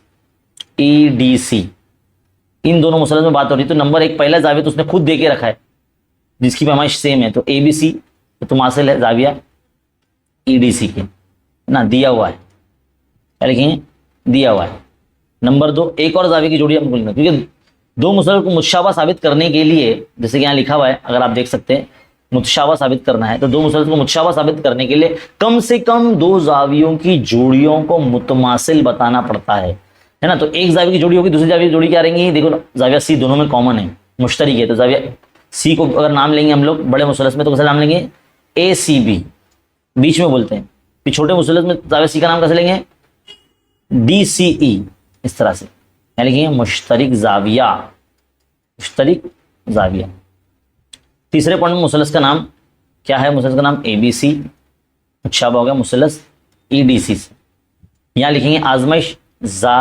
EDC। इन दोनों मुसलस में बात हो रही है, तो नंबर 1 पहला जाविया तो उसने खुद दे के रखा है जिसकी पैमाइश सेम है, तो ABC तो मुमासिल है जाविया EDC के ना, दिया हुआ है, क्या लिखेंगे, दिया हुआ है। नंबर 2 एक और जाविया की जोड़ी हम बोलेंगे, क्योंकि 2 मुसलसल को मुतशाबा साबित करने के लिए, जैसे कि यहाँ लिखा हुआ है, अगर आप देख सकते हैं, मुतशाबा साबित करना है तो 2 मुसलसल को मुतशाबा साबित करने के लिए कम से कम 2 जावियों की जोड़ियों को मुतमासिल बताना पड़ता है ना। तो एक जाविया की जोड़ी होगी, दूसरी जाविया की जोड़ी क्या रहेंगी, देखो जाविया C दोनों में कॉमन है, मुश्तरक है, तो जाविया C को अगर नाम लेंगे हम लोग बड़े मुसलसल में तो कैसे नाम लेंगे, ACB, बीच में बोलते हैं। फिर छोटे मुसलसल में जाविया C का नाम कैसे लेंगे, DCE, इस तरह से क्या लिखेंगे, मुश्तरक जाविया, मुश्तरक जाविया। तीसरे पॉइंट में मुसलस का नाम क्या है, मुसलस का नाम ABC, मुतशाबा हो गया मुसलस EDC से। यहाँ लिखेंगे आजमाइश जा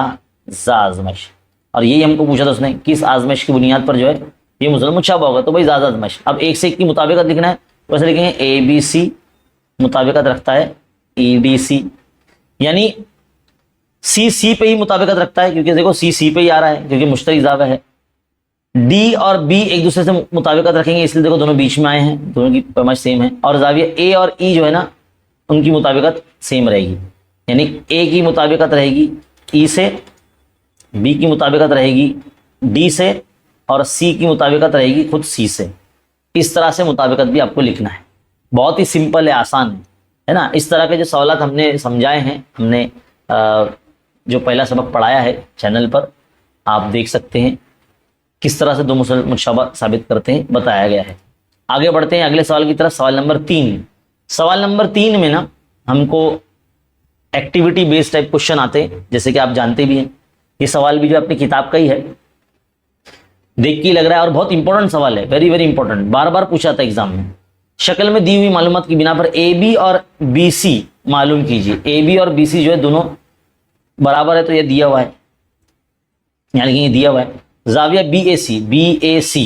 आजमाइश, और यही हमको पूछा था उसने, किस आजमाइश की बुनियाद पर जो है ये मुसलस मुतशाबा होगा, तो भाई जा आजमाइश। अब एक से एक की मुताबिकत लिखना है, वैसे लिखेंगे ABC मुताबिकत रखता है EDC, यानी C पे ही मुताबिकत रखता है, क्योंकि देखो C पे ही आ रहा है क्योंकि मुश्तरक जावा है। D और B एक दूसरे से मुताबिकत रखेंगे, इसलिए देखो दोनों बीच में आए हैं, दोनों की पैमाइश सेम है। और जाविया A और E जो है ना उनकी मुताबिकत सेम रहेगी, यानी A की मुताबिकत रहेगी E से, B की मुताबिकत रहेगी D से, और C की मुताबिकत रहेगी खुद C से। इस तरह से मुताबिकत भी आपको लिखना है। बहुत ही सिंपल है, आसान है ना। इस तरह के जो सवाल हमने समझाए हैं, हमने जो पहला सबक पढ़ाया है चैनल पर, आप देख सकते हैं किस तरह से 2 मुसलसल मुतशाबा साबित करते हैं, बताया गया है। आगे बढ़ते हैं अगले सवाल की तरफ, सवाल नंबर 3। सवाल नंबर 3 में ना हमको एक्टिविटी बेस्ड टाइप क्वेश्चन आते हैं, जैसे कि आप जानते भी हैं। ये सवाल भी जो अपनी किताब का ही है, देख के लग रहा है, और बहुत इंपॉर्टेंट सवाल है, वेरी वेरी इंपॉर्टेंट, बार बार पूछा था एग्जाम में। शक्ल में दी हुई मालूमात की बिना पर AB और BC मालूम कीजिए। AB और BC जो है दोनों बराबर है, तो ये दिया हुआ है, यहाँ लिखेंगे दिया हुआ है। जाविया BAC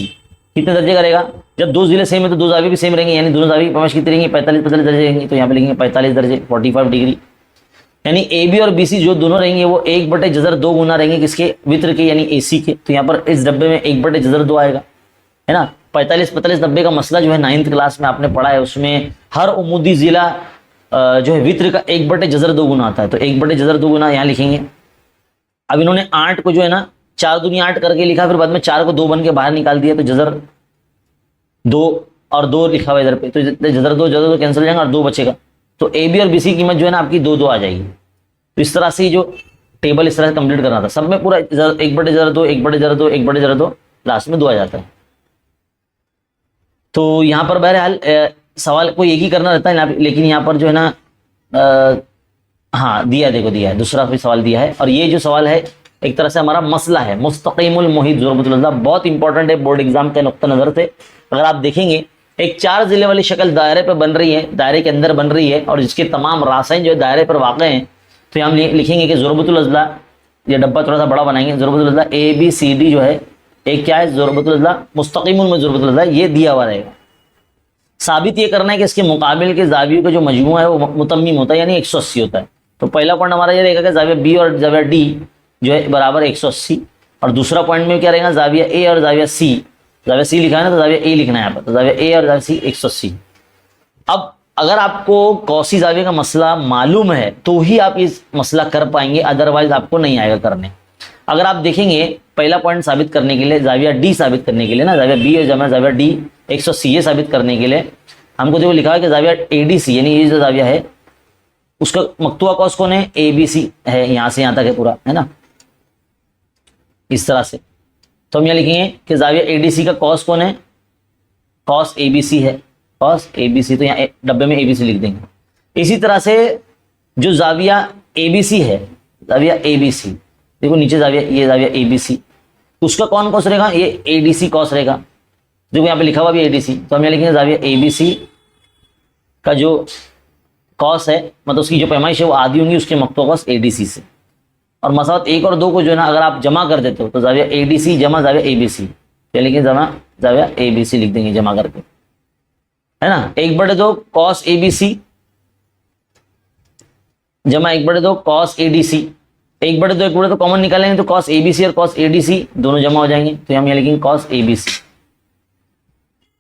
कितने दर्जे करेगा, जब 2 जिले सेम है तो 2 जाविया भी सेम रहेंगे, यानी दोनों जाविया की पैमाइश कितनी रहेंगी, 45 दर्जे रहेंगे, तो यहाँ पे लिखेंगे 45 दर्जे 45 डिग्री। यानी AB और BC जो दोनों रहेंगे वो 1/2 गुना रहेंगे किसके, वित्र के, यानी AC के। तो यहाँ पर इस डब्बे में 1/2 आएगा, है ना। 45 90 का मसला जो है 9th क्लास में आपने पढ़ा है, उसमें हर उमूदी जिला जो है वित्र का 1/2 गुना आता है, तो 1/2 गुना यहाँ लिखेंगे। अब इन्होंने 8 को जो है ना 4 दूनी 8 करके लिखा, फिर बाद में 4 को 2 बन के बाहर निकाल दिया, तो जजर 2 और 2 लिखा हुआ इधर पे, तो जजर 2 कैंसिल हो जाएगा और 2 बचेगा। तो AB और BC की कीमत जो है ना आपकी 2 आ जाएगी। तो इस तरह से जो टेबल इस तरह से कंप्लीट करना था, सब में पूरा 1/2 1/2 1/2, लास्ट में 2 आ जाता है। तो यहाँ पर बहरहाल सवाल को एक ही करना रहता है, लेकिन यहाँ पर जो है ना हाँ दिया, देखो दिया है, दूसरा भी सवाल दिया है। और ये जो सवाल है एक तरह से हमारा मसला है, मुस्तकीमुल मुहीत ज़ुरबतुल अज़ला, बहुत इंपॉर्टेंट है बोर्ड एग्जाम के नुक्ता नज़र से। अगर आप देखेंगे एक 4 जिले वाली शक्ल दायरे पर बन रही है, दायरे के अंदर बन रही है, और जिसके तमाम रासायन जो है दायरे पर वाक़ हैं, तो हम लिखेंगे कि ज़ुरबतुल अज़ला, ये डब्बा थोड़ा सा बड़ा बनाएंगे, ज़ुरबतुल अज़ला ABCD जो है एक क्या है, ज़ुरबतुल अज़ला, मुस्तक़िमुन में ज़ुरबतुल अज़ला, ये दिया हुआ रहेगा। साबित ये करना है कि इसके मुकाबिल के जावियों का जो मजमू है वो मुतम्मिम होता है, यानी 180 होता है। तो पहला पॉइंट हमारा ये रहेगा कि जाविया बी और जाविया डी जो है बराबर 180, और दूसरा पॉइंट में क्या रहेगा, जाविया ए और जाविया सी, जाविया सी लिखा है ना तो जाविया ए लिखना है यहाँ पर, तो जाविया ए और जाविया सी 180। अब अगर आपको कौसी जाविया का मसला मालूम है तो ही आप इस मसला कर पाएंगे, अदरवाइज आपको नहीं आएगा करने। अगर आप देखेंगे पहला पॉइंट साबित करने के लिए, जाविया डी साबित करने के लिए ना, जाविया बी और जाविया डी 180 ये साबित करने के लिए हमको देखो लिखा है कि जाविया एडीसी, यानी ये जो जाविया है उसका मकतूआ कौस कौन है, ए बी सी है, यहां से यहां तक है पूरा, है ना, इस तरह से। तो हम यहां लिखेंगे कि जाविया एडीसी का कॉस कौन है, कॉस एबीसी है, कॉस एबीसी, तो यहाँ डब्बे में एबीसी लिख देंगे। इसी तरह से जो जाविया एबीसी है, जाविया एबीसी, देखो नीचे जाविया, ये जाविया एबीसी, उसका कौन कॉस रहेगा, ये एडीसी कॉस रहेगा। देखो यहाँ पे लिखा हुआ भी एडीसी, तो हम यहाँ लिखेंगे जाविया एबीसी का जो कॉस है, मतलब उसकी जो पैमाइश है वो आधी होंगी उसके मकतूआ कॉस एडीसी से। और मसावत 1 और 2 को जो है ना अगर आप जमा कर देते हो तो जाविया एडीसी जमा जाविया एबीसी, क्या लिखेंगे, जमा जाविया एबीसी लिख देंगे जमा करके, है ना। 1/2 कॉस एबीसी जमा 1/2 कॉस एडीसी, 1/2 कॉमन निकालेंगे तो कॉस एबीसी और कॉस एडीसी दोनों जमा हो जाएंगे, तो हम यहाँ लिखेंगे कॉस एबीसी,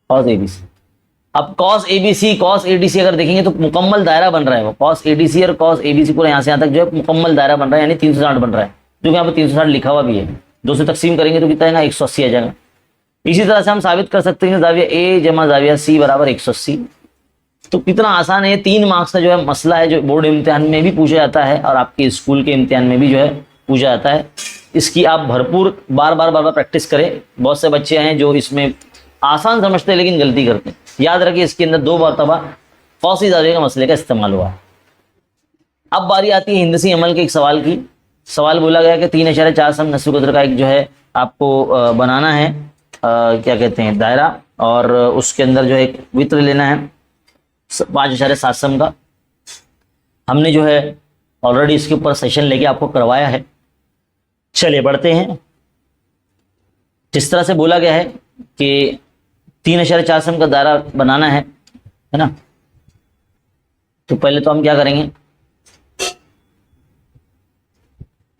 कॉस एबीसी। अब कॉस एबीसी कॉस एडीसी अगर देखेंगे तो मुकम्मल दायरा बन रहा है, वो कॉस एडीसी और कॉस एबीसी पूरा यहाँ से यहाँ तक जो है मुकम्मल दायरा बन रहा है, यानी 360 बन रहा है, जो यहाँ पे 360 लिखा हुआ भी है। 2 से तकसीम करेंगे तो कितना आएगा, 180 आ जाएगा। इसी तरह से हम साबित कर सकते हैं जाविया ए जमा जाविया सी बराबर 180। तो कितना आसान है, 3 मार्क्स का जो है मसला है, जो बोर्ड इम्तिहान में भी पूछा जाता है और आपके स्कूल के इम्तिहान में भी जो है पूछा जाता है। इसकी आप भरपूर बार बार प्रैक्टिस करें। बहुत से बच्चे हैं जो इसमें आसान समझते हैं लेकिन गलती करते हैं। याद रखिए इसके अंदर 2 मरतबा कौसी जाविया का मसले का इस्तेमाल हुआ। अब बारी आती है हिंदसी अमल के एक सवाल की। सवाल बोला गया कि 3.4 सम नस्ब कदर का एक जो है आपको बनाना है, क्या कहते हैं, दायरा, और उसके अंदर जो है एक वित्र लेना है 5.7 सम का। हमने जो है ऑलरेडी इसके ऊपर सेशन लेके आपको करवाया है। चलिए बढ़ते हैं। जिस तरह से बोला गया है कि 3.4 सम का दायरा बनाना है ना, तो पहले तो हम क्या करेंगे,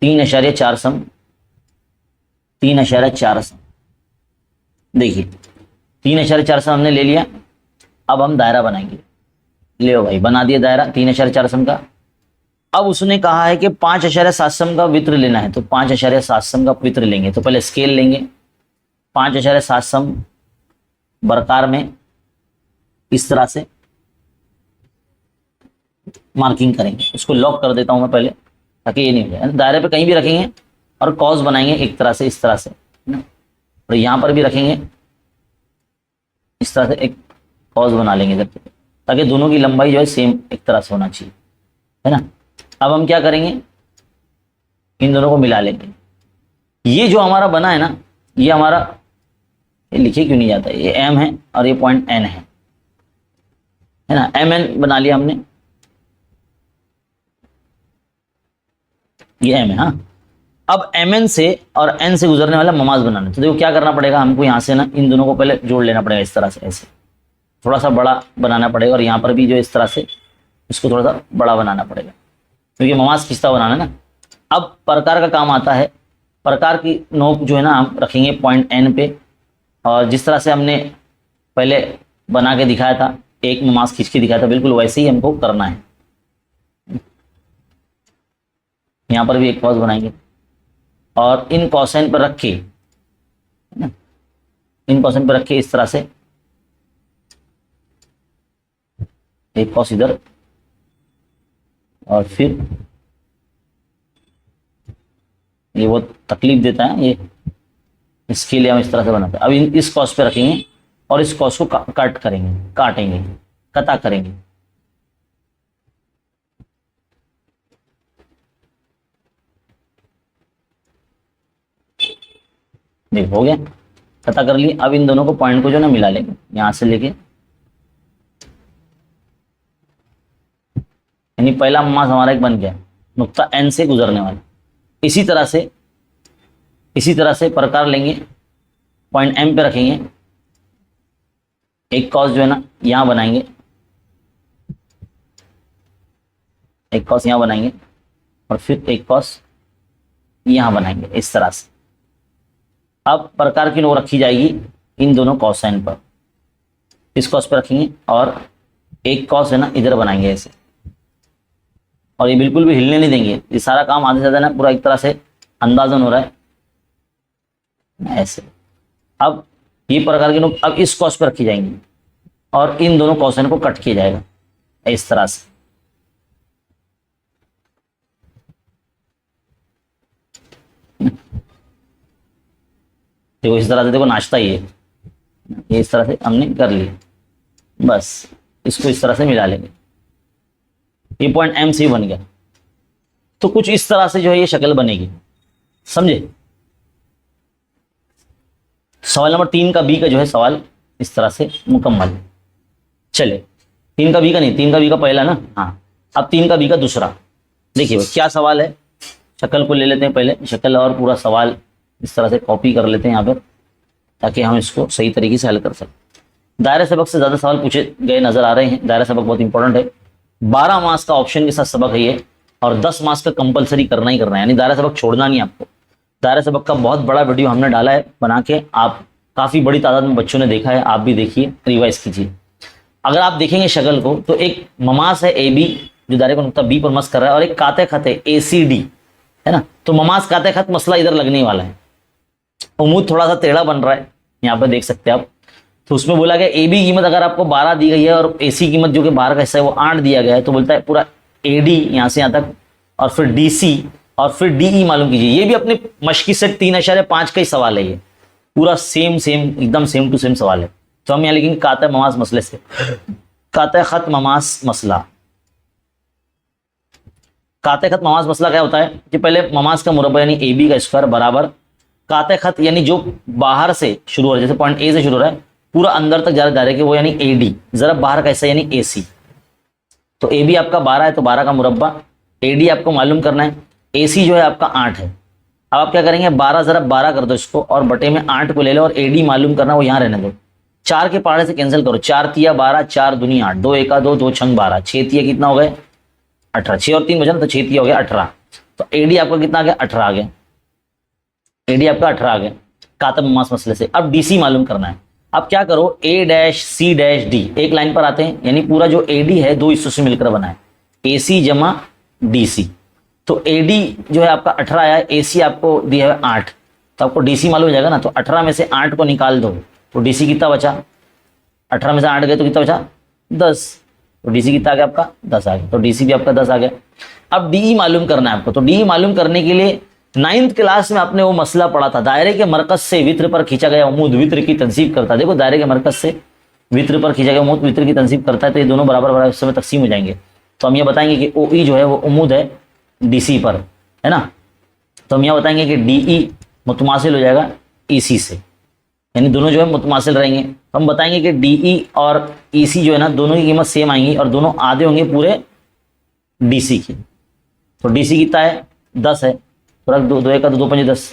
3.4 सम, 3.4 सम, देखिए 3.4 सम हमने ले लिया। अब हम दायरा बनाएंगे। ले भाई बना दिया दायरा 3.4 सम का। अब उसने कहा है कि 5.7 सम का वित्र लेना है, तो 5.7 सम का वित्र लेंगे। तो पहले स्केल लेंगे, 5.7 सम बरकार में इस तरह से मार्किंग करेंगे। इसको लॉक कर देता हूं मैं पहले, ताकि ये नहीं हो जाए। दायरे पे कहीं भी रखेंगे और कॉस बनाएंगे एक तरह से, इस तरह से ना, और यहां पर भी रखेंगे इस तरह से एक कॉस बना लेंगे जब, ताकि दोनों की लंबाई जो है सेम एक तरह से होना चाहिए, है ना। अब हम क्या करेंगे, इन दोनों को मिला लेंगे। ये जो हमारा बना है ना, ये हमारा, ये लिखे क्यों नहीं जाता, ये एम है और ये पॉइंट एन है ना। एम एन बना लिया हमने, ये एम है। हाँ, अब एम एन से और एन से गुजरने वाला ममाज बनाना है। तो देखो क्या करना पड़ेगा हमको, यहाँ से ना इन दोनों को पहले जोड़ लेना पड़ेगा इस तरह से, ऐसे थोड़ा सा बड़ा बनाना पड़ेगा, और यहाँ पर भी जो इस तरह से इसको थोड़ा सा बड़ा बनाना पड़ेगा, क्योंकि ममाज खिस्ता बनाना है ना। अब प्रकार का काम आता है। प्रकार की नोक जो है ना हम रखेंगे पॉइंट एन पे, और जिस तरह से हमने पहले बना के दिखाया था, एक ममाज खींच के दिखाया था, बिल्कुल वैसे ही हमको करना है। यहाँ पर भी एक कॉस बनाएंगे और इन कॉसेन पर रख के, इन कॉसेन पर रख के इस तरह से एक कॉस इधर, और फिर ये वो तकलीफ देता है ये, इसके लिए हम इस तरह से बनाते हैं। अब इस कॉस पे रखेंगे और इस कॉस को कट करेंगे, काटेंगे, कता करेंगे। देखो हो गया, कता कर लिए। अब इन दोनों को पॉइंट को जो ना मिला लेंगे, यहां से लेके, यानी पहला ममाज हमारा एक बन गया, नुक्ता एन से गुजरने वाला। इसी तरह से प्रकार लेंगे पॉइंट एम पे रखेंगे, एक कॉस जो है ना यहां बनाएंगे, एक कॉस यहां बनाएंगे और फिर एक कॉस यहां बनाएंगे इस तरह से। अब प्रकार की नो रखी जाएगी इन दोनों कॉसाइन पर, इस कॉस पर रखेंगे और एक कॉस है ना इधर बनाएंगे ऐसे, और ये बिल्कुल भी हिलने नहीं देंगे। ये सारा काम आधे से ज्यादा ना पूरा एक तरह से अंदाजन हो रहा है ऐसे। अब ये प्रकार की नो अब इस कॉस पर रखी जाएंगी और इन दोनों कॉसाइन को कट किया जाएगा इस तरह से। देखो इस तरह से, देखो नाश्ता ही है ये, इस तरह से हमने कर लिया। बस इसको इस तरह से मिला लेंगे, ये पॉइंट एम सी बन गया। तो कुछ इस तरह से जो है ये शक्ल बनेगी, समझे। सवाल नंबर 3 का बी का जो है सवाल इस तरह से मुकम्मल। चले 3 का बी का नहीं, 3 का बी का पहला ना, हाँ। अब 3 का बी का दूसरा देखिए भाई क्या सवाल है। शक्ल को ले लेते हैं पहले, शक्ल और पूरा सवाल इस तरह से कॉपी कर लेते हैं यहाँ पर, ताकि हम इसको सही तरीके से हल कर सकें। दायरा सबक से ज़्यादा सवाल पूछे गए नजर आ रहे हैं। दायरा सबक बहुत इंपॉर्टेंट है, 12 मार्क्स का ऑप्शन के साथ सबक है ये, और 10 मार्क्स का कंपलसरी करना ही करना है, यानी दायरा सबक छोड़ना नहीं आपको। दायरा सबक का बहुत बड़ा वीडियो हमने डाला है बना के, आप काफ़ी बड़ी तादाद में बच्चों ने देखा है, आप भी देखिए, रिवाइज कीजिए। अगर आप देखेंगे शक्ल को तो एक ममास है ए बी जो दायरे को नुक्ता बी पर मस कर रहा है, और एक काते खत है ए सी डी, है ना। तो ममास काते खत मसला इधर लगने वाला है। उम्मीद थोड़ा सा टेढ़ा बन रहा है, यहाँ पर देख सकते हैं आप। तो उसमें बोला गया ए बी कीमत अगर आपको 12 दी गई है और ए सी कीमत जो कि 12 का हिस्सा है वो 8 दिया गया है, तो बोलता है पूरा ए डी यहाँ से यहाँ तक और फिर डी सी और फिर डी ई मालूम कीजिए। ये भी अपने मश्की सेट 3.5 का ही सवाल है, ये पूरा सेम एकदम सेम टू सेम सवाल है। तो हम यहाँ लिखेंगे काते ममास मसले से, काते खत ममास मसला। काते खत ममास मसला क्या होता है कि पहले ममास का मुरब्बा यानी ए बी का स्क्वायर बराबर काते खत यानी जो बाहर से शुरू हो रहा है, जैसे पॉइंट ए से शुरू हो रहा है पूरा अंदर तक जा रहा है दायरे के, वो यानी ए डी, जरा बाहर का हिस्सा यानी ए सी। तो ए बी आपका 12 है तो 12 का मुरब्बा, ए डी आपको मालूम करना है, ए सी जो है आपका 8 है। अब आप क्या करेंगे 12 जरा 12 कर दो इसको और बटे में 8 को ले लो, और ए डी मालूम करना वो यहाँ रहने दो। 4 के पहाड़े से कैंसिल करो, 4 तिया 12, 4 दूनी 8, 2 एका 2, 2 छंग 12, 6 तिया कितना हो गए 18, 6 और 3 बचा तो 6 तिया हो गया 18। तो ए डी आपका कितना आ गया 18 आ गया, ए डी आपका 18 आ गया काते ममास मसले से। अब डी सी मालूम करना है। अब क्या करो ए डैश सी डैश डी एक लाइन पर आते हैं, यानी पूरा जो ए डी है दो हिस्सों से मिलकर बना है, ए सी जमा डी सी। तो ए डी जो है आपका 18 आया, ए सी आपको दिया है 8, तो आपको डी सी मालूम हो जाएगा ना। तो 18 में से 8 को निकाल दो तो डी सी कितना बचा, 18 में से 8 गए तो कितना बचा 10, तो डी सी कितना आ गया आपका 10 आ गया, तो डी सी भी आपका 10 आ गया। अब डी ई मालूम करना है आपको। तो डी ई मालूम करने के लिए 9th क्लास में आपने वो मसला पढ़ा था, दायरे के मरकज से वित्र पर खींचा गया उम्मूद वित्र की तनसीब करता है। देखो दायरे के मरकज से वित्र पर खींचा गया उम्मूद वित्र की तनसीब करता है, तो ये दोनों बराबर बराबर समय तकसीम हो जाएंगे। तो हम ये बताएंगे कि ओ ई जो है वो उम्मूद है डी सी पर, है ना। तो हम यहाँ बताएंगे कि डी ई मुतमासिल हो जाएगा ई सी से, यानी दोनों जो है मुतमासिल रहेंगे। तो हम बताएंगे कि डी ई और ई सी जो है ना दोनों की कीमत सेम आएंगी और दोनों आधे होंगे पूरे डी सी की। तो डी सी कितना है 10 है, तो रख दो, 2 एका 2, 2 5 10,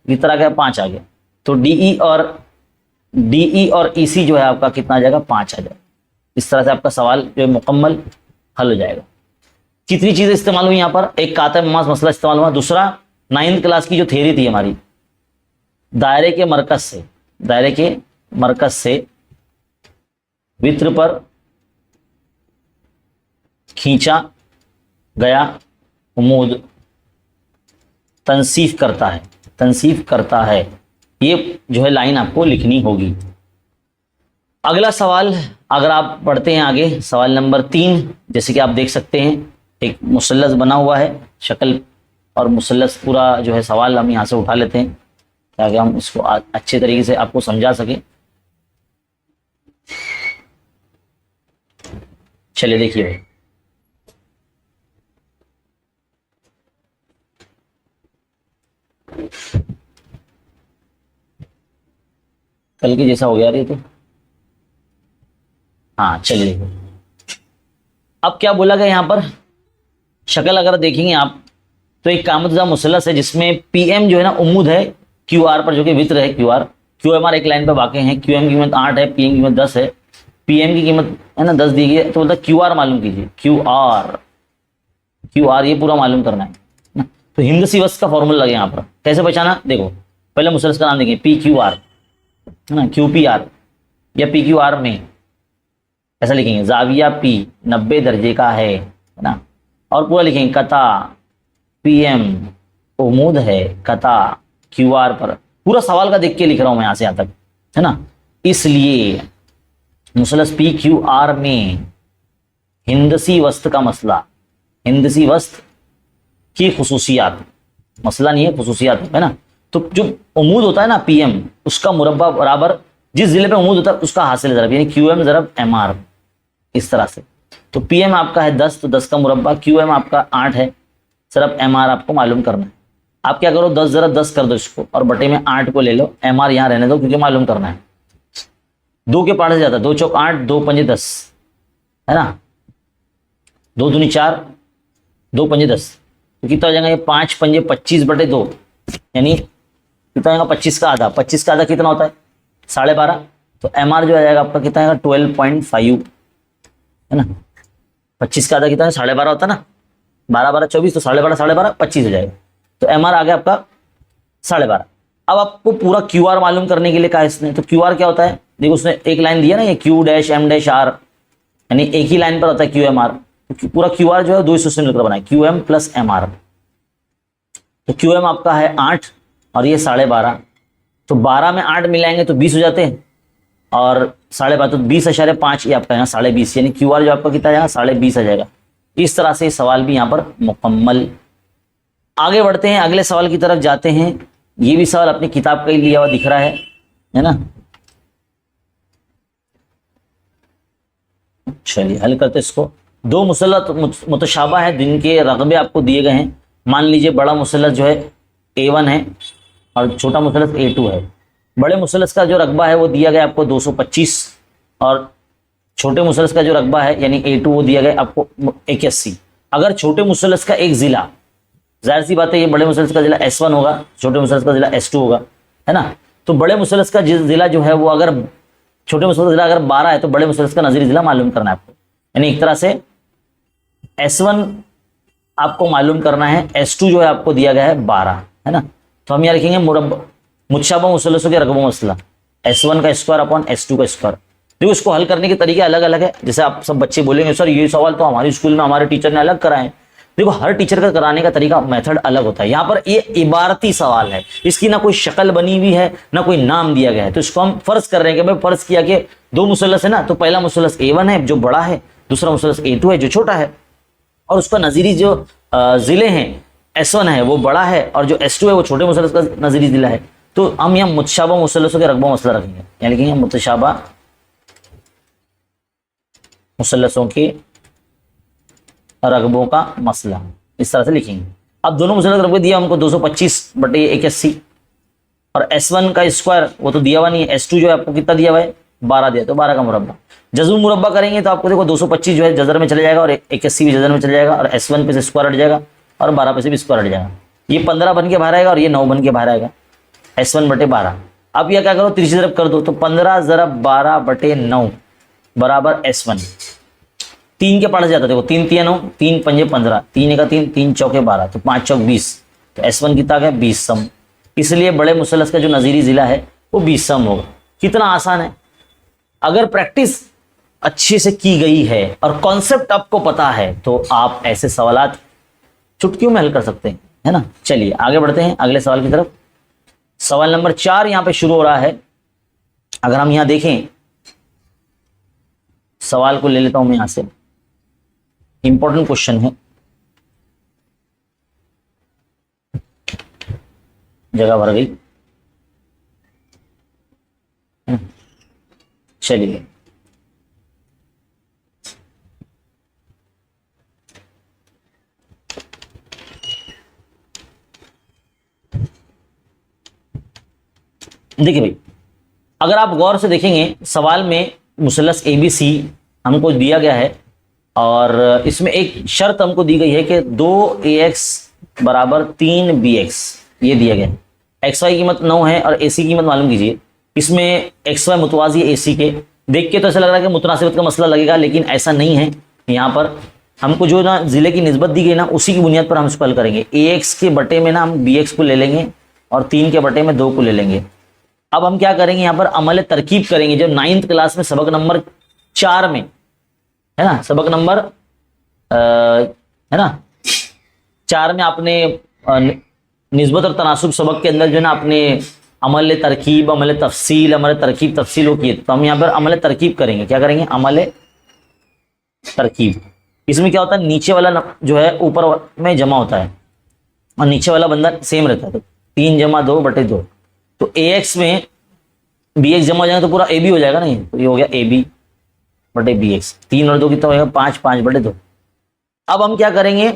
कितना आ गया 5 आ गया। तो डी ई और ई सी जो है आपका कितना आ जाएगा 5 आ जाएगा। इस तरह से आपका सवाल जो है मुकम्मल हल हो जाएगा। कितनी चीजें इस्तेमाल हुई यहाँ पर, एक काते ममास मसला इस्तेमाल हुआ, दूसरा 9th क्लास की जो थ्योरी थी हमारी दायरे के मरकज से वित्र पर खींचा गया उम्मूद तनसीफ करता है, ये जो है लाइन आपको लिखनी होगी। अगला सवाल अगर आप पढ़ते हैं आगे, सवाल नंबर 3, जैसे कि आप देख सकते हैं एक मुसल्लस बना हुआ है, शक्ल और मुसल्लस पूरा जो है सवाल हम यहाँ से उठा लेते हैं ताकि हम इसको अच्छे तरीके से आपको समझा सके। चलिए देखिए भाई, कल की जैसा हो गया ये तो, हाँ चलिए। अब क्या बोला गया यहाँ पर, शक्ल अगर देखेंगे आप तो एक कामतजा मुसल्लस है जिसमें पी एम जो है ना उम्मूद है क्यू आर पर, जो कि वित्र है क्यू आर। QMR एक लाइन पे वाक़ई है, QM की कीमत 8 है, PM की कीमत 10 है, PM की कीमत है ना 10 दी गई है, तो मतलब QR मालूम कीजिए, QR ये पूरा मालूम करना है ना। तो हिंदसी वस्त का फॉर्मूला लगे यहाँ पर, कैसे पहचाना, देखो पहले मुसलस का नाम देखें, PQR है ना, QPR या PQR में ऐसा लिखेंगे, जाविया P 90 दर्जे का है ना, और पूरा लिखेंगे कता PM उम्मीद है कता QR पर, पूरा सवाल का देख के लिख रहा हूं मैं यहां से यहां तक, है ना। इसलिए मुसलस PQR में हिंदसी वस्त का मसला, हिंदसी वस्त की खुसूसियात, मसला नहीं है खुसूसियात है ना। तो जो उम्मीद होता है ना PM, उसका मुरब्बा बराबर जिस जिले पे उम्मीद होता है उसका हासिल ज़रब, यानी QM ज़रब MR, इस तरह से। तो PM आपका है 10, तो 10 का मुरब्बा, QM आपका 8 है, ज़रब MR आपको मालूम करना है। आप क्या करो, 10 ज़रब 10 कर दो इसको, और बटे में 8 को ले लो, MR यहाँ रहने दो क्योंकि मालूम करना है। 2 के पाठ से जाता है, 2 चौक 8, 2 पंजे 10 है ना, 2 दूनी 4, 2 पंजे 10, तो कितना हो जाएगा ये 5 पंजे 25 बटे 2, यानी कितना आएगा 25 का आधा, 25 का आधा कितना होता है 12.5, तो MR जो आ जाएगा आपका कितना आएगा 12.5 है ना। 25 का आधा कितना है 12.5 होता है ना, 12 12 24, तो 12.5 25 हो जाएगा, तो MR आ गया आपका 12.5। अब आपको पूरा QR मालूम करने के लिए कहा इसने, तो QR क्या होता है, देखो उसने एक लाइन दिया ना, ये Q-M-R, यानी एक ही लाइन पर होता है QMR, तो पूरा QR जो है 2 हिस्सों से मिलकर बना है, QM प्लस MR। तो QM आपका है 8 और ये 12.5, तो 12 में 8 मिलाएंगे तो 20 हो जाते हैं, और 12.5 तो 20.5 ये आपका यहाँ 20.5, यानी QR जो आपका कितना है यहाँ 20.5 आ जाएगा। इस तरह से सवाल भी यहाँ पर मुकम्मल। आगे बढ़ते हैं, अगले सवाल की तरफ जाते हैं। ये भी सवाल अपनी किताब का ही लिया हुआ दिख रहा है ना। चलिए हल करते इसको। 2 मुसल्लत मुतशाबा है जिनके रकबे आपको दिए गए हैं। मान लीजिए बड़ा मुसल्लत जो है A1 है और छोटा मुसल्लत A2 है। बड़े मुसल्लत का जो रकबा है वो दिया गया आपको 225, और छोटे मुसल्लत का जो रकबा है यानी A2 वो दिया गया आपको 81। अगर छोटे मुसल्लत का एक जिला, जाहिर सी बात है ये बड़े मुसल्लत का जिला S1 होगा, छोटे मुसल्लत का जिला S2 होगा, है ना। तो बड़े मुसल्लत का जिला जो है वो अगर छोटे मुसल्लत का जिला अगर 12 है तो बड़े मुसल्लत का नज़ीरी जिला मालूम करना है आपको, यानी एक तरह से S1 आपको मालूम करना है, S2 जो है आपको दिया गया है 12, है ना। तो हम यहाँ लिखेंगे मुतशाबा मुसल्लसों के रकबों मसला, S1 का स्क्वायर अपॉन S2 का स्क्वायर। देखो इसको हल करने के तरीके अलग अलग है। जैसे आप सब बच्चे बोलेंगे सर ये सवाल तो हमारे स्कूल में हमारे टीचर ने अलग कराए। देखो हर टीचर का कराने का तरीका मेथड अलग होता है। यहाँ पर ये इबारती सवाल है, इसकी ना कोई शक्ल बनी हुई है ना कोई नाम दिया गया है। तो इसको हम फर्ज कर रहे हैं कि भाई फर्ज किया कि 2 मुसल्लस है ना, तो पहला मुसल्लस A1 है जो बड़ा है, दूसरा मुसल्लस A2 है जो छोटा है, और उसका नज़ीरी जो जिले हैं S1 है वो बड़ा है और जो S2 है वो छोटे मुसल्लस का नज़ीरी जिला है। तो हम यहाँ मुतशाबा मुसल्लसों के रकबों मसला रखेंगे, यानी लिखेंगे मुतशाबा मुसल्लसों के रकबों का मसला, इस तरह से लिखेंगे। अब दोनों मुसल्लस रकबे दिया हमको 225 बटे 81, और S1 का स्क्वायर वो तो दिया हुआ नहीं है, S2 जो है आपको कितना दिया हुआ है 12 दिया, तो 12 का मुरब्बा। जज़र मुरब्बा करेंगे तो आपको देखो 225 जो है जज़र में चले जाएगा और 81 भी जज़र में चले जाएगा, और S1 पे से स्क्वायर हट जाएगा और 12 पे से भी स्क्वायर हट जाएगा। ये 15 बन के बाहर आएगा और ये 9 बन के बाहर आएगा, S1 बटे 12। अब यह क्या करो तीसरी तरफ कर दो, तो 15 ज़रब 12 बटे 9 बराबर S1। 3 के पाठ से जाता है, देखो 3 3 9, 3 पंजे 15, 3 का 3, 3 चौके 12, तो 5 चौक 20, तो S1 कितना है 20 सम। इसलिए बड़े मुसल्लस का जो नज़ीरी जिला है वो 20 सम होगा। कितना आसान है, अगर प्रैक्टिस अच्छे से की गई है और कॉन्सेप्ट आपको पता है तो आप ऐसे सवालात चुटकियों में हल कर सकते हैं, है ना। चलिए आगे बढ़ते हैं अगले सवाल की तरफ। सवाल नंबर 4 यहाँ पे शुरू हो रहा है। अगर हम यहाँ देखें सवाल को ले लेता हूं मैं यहां से, इंपॉर्टेंट क्वेश्चन है, जगह भर गई। चलिए देखिए भाई, अगर आप गौर से देखेंगे सवाल में मुसल्लस ABC हमको दिया गया है और इसमें एक शर्त हमको दी गई है कि 2AX बराबर 3BX ये दिया गया है। XY की कीमत 9 है और AC की कीमत मालूम कीजिए। इसमें एक्स वाई मुतवाजी ए सी के। देख के तो ऐसा लग रहा है कि मुतनासिबत का मसला लगेगा, लेकिन ऐसा नहीं है। यहाँ पर हमको जो ना जिले की निस्बत दी गई ना, उसी की बुनियाद पर हम इसको हल करेंगे। ए एक्स के बटे में ना हम बी एक्स को ले लेंगे और 3 के बटे में 2 को ले लेंगे। अब हम क्या करेंगे, यहाँ पर अमल तरकीब करेंगे। जब 9th क्लास में सबक नंबर 4 में है ना, सबक नंबर है ना 4 में आपने निस्बत और तनासुब सबक के अंदर जो है ना आपने अमल तरकीब, अमल तफसील, अमल तरकीब तफसील हो किए। तो हम यहाँ पर अमल तरकीब करेंगे। क्या करेंगे, अमल तरकीब। इसमें क्या होता है, नीचे वाला जो है ऊपर में जमा होता है और नीचे वाला बंदा सेम रहता है। तो 3 जमा 2 बटे 2। तो ए एक्स में बी एक्स जमा हो जाएगा तो पूरा ए बी हो जाएगा ना। तो ये हो गया ए बी बटे बी एक्स। 3 और 2 कितना हो जाएगा, 5, 5 बटे 2। अब हम क्या करेंगे,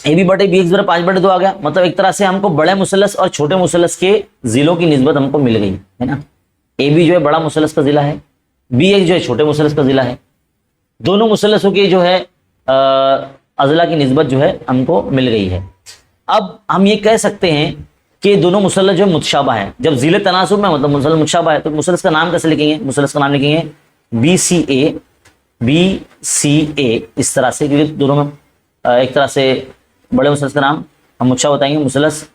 ए बी बटे बी एक्स बराबर 5 बटे 2 आ गया। मतलब एक तरह से हमको बड़े मुसलस और छोटे मुसलस के जिलों की निस्बत हमको मिल गई है ना। ए बी जो है बड़ा मुसलस का जिला है, बी एक्स जो है छोटे मुसलस का जिला है। दोनों मुसलसों की जो है अजला की निस्बत जो है हमको मिल गई है। अब हम ये कह सकते हैं कि दोनों मुसलस जो है मुतशाबा है। जब जिले तनासुब में मतलब मुसलस मुतशाबा है तो मुसलस का नाम कैसे लिखेंगे, मुसलस का नाम लिखेंगे बी सी ए, इस तरह से, क्योंकि दोनों में एक तरह से बड़े मुसलस का नाम हम मुतशाबा बताएंगे, मुसलस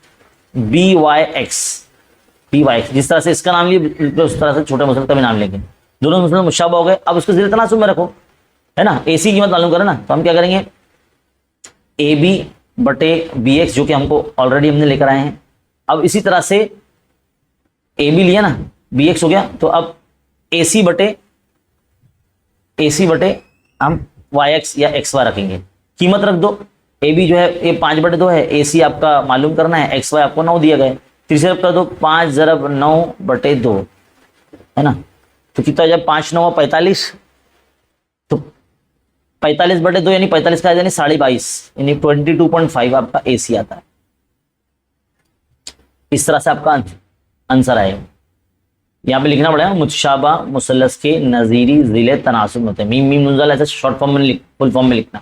बी वाई एक्स। जिस तरह से इसका नाम लिए उस तरह से छोटे मुसलस का भी नाम लेंगे। दोनों मुसलस मुतशाबा हो गए। अब उसको जिले तनासुब में रखो, है ना, ए सी की कीमत मालूम करें ना। तो हम क्या करेंगे, ए बी बटे बी एक्स जो कि हमको ऑलरेडी हमने लेकर आए हैं। अब इसी तरह से ए बी लिया ना, बी एक्स हो गया। तो अब ए सी बटे हम वाई एक्स या एक्स वाई रखेंगे। कीमत रख दो, ए बी जो है ये 5 बटे 2 है, ए सी आपका मालूम करना है, एक्स वाई आपको 9 दिया गया है। तीसरे कर दो 5 ज़रब 9 बटे 2, है ना। तो कितना जब 5 9 45, तो 45 बटे 2 यानी 45 का यानी 22.5 यानी 22.5 आपका ए सी आता है। इस तरह से आपका आंसर आएगा। यहाँ पे लिखना पड़ेगा मुतशाबा मुसल्लस के नजीरी जिले तनासुब होते हैं। मीम मीम मुंजल ऐसे शॉर्ट फॉर्म में फुल फॉर्म में लिखना,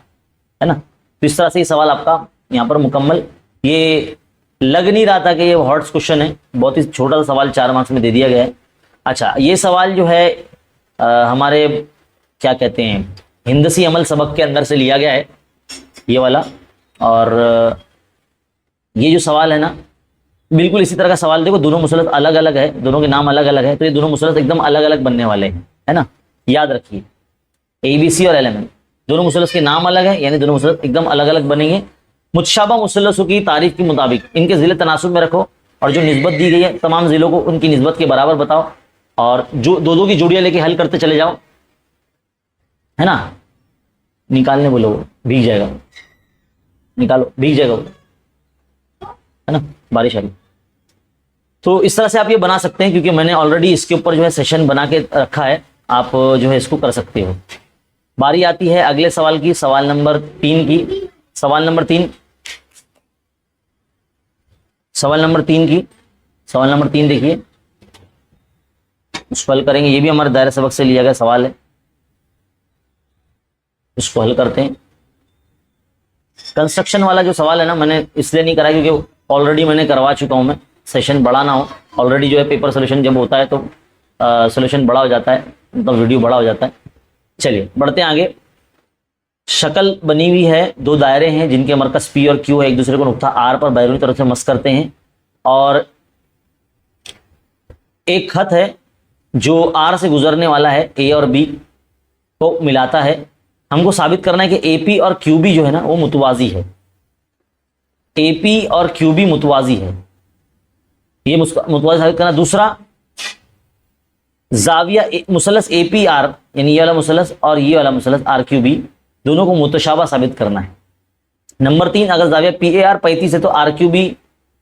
है ना। तो इस तरह से ये सवाल आपका यहाँ पर मुकम्मल। ये लग नहीं रहा था कि ये हॉट्स क्वेश्चन है, बहुत ही छोटा सा सवाल 4 मार्क्स में दे दिया गया है। अच्छा, ये सवाल जो है हमारे क्या कहते हैं हिंदसी अमल सबक के अंदर से लिया गया है ये वाला। और ये जो सवाल है ना बिल्कुल इसी तरह का सवाल, देखो दोनों मुसलत अलग अलग है, दोनों के नाम अलग अलग है, तो ये दोनों मुसलत एकदम अलग अलग बनने वाले हैं, है ना। याद रखिए ए बी सी और एल एम एन दोनों मुसलत के नाम अलग है, यानी दोनों मुसलत एकदम अलग अलग बनेंगे। मुतशाबा मुसलसों की तारीफ के मुताबिक इनके जिले तनासुब में रखो और जो निस्बत दी गई है तमाम जिलों को उनकी निस्बत के बराबर बताओ और जो दो दो की जोड़ियां लेके हल करते चले जाओ, है ना। निकालने बोलो, भीग जाएगा, निकालो, भीग जाएगा, है ना, बारिश आ रही। तो इस तरह से आप ये बना सकते हैं, क्योंकि मैंने ऑलरेडी इसके ऊपर जो है सेशन बना के रखा है, आप जो है इसको कर सकते हो। बारी आती है अगले सवाल की, सवाल नंबर 3 की। सवाल नंबर 3 देखिए, उसको हल करेंगे। ये भी हमारे दायरा सबक से लिया गया सवाल है, इसको हल करते हैं। कंस्ट्रक्शन वाला जो सवाल है ना मैंने इसलिए नहीं करा क्योंकि ऑलरेडी मैंने करवा चुका हूं। मैं सेशन बड़ा ना हो, ऑलरेडी जो है पेपर सोल्यूशन जब होता है तो सोल्यूशन बड़ा हो जाता है, मतलब वीडियो बड़ा हो जाता है। चलिए बढ़ते हैं आगे। शक्ल बनी हुई है, 2 दायरे हैं जिनके मरकज पी और क्यू है, एक दूसरे को नुक्ता आर पर बैरूनी तरफ से मस करते हैं, और एक खत है जो आर से गुजरने वाला है, ए और बी को मिलाता है। हमको साबित करना है कि एपी और क्यूबी जो है ना वो मुतवाजी है, एपी और क्यूबी मुतवाजी है, ये मुतवाजी साबित करना। दूसरा, जाविया मुसलस एपी आर यानी ये वाला मुसलस और ये वाला मुसलस आर क्यूबी दोनों को मुतशाबा साबित करना है। नंबर 3, अगर जाविया पी ए आर 35 है तो आर क्यूबी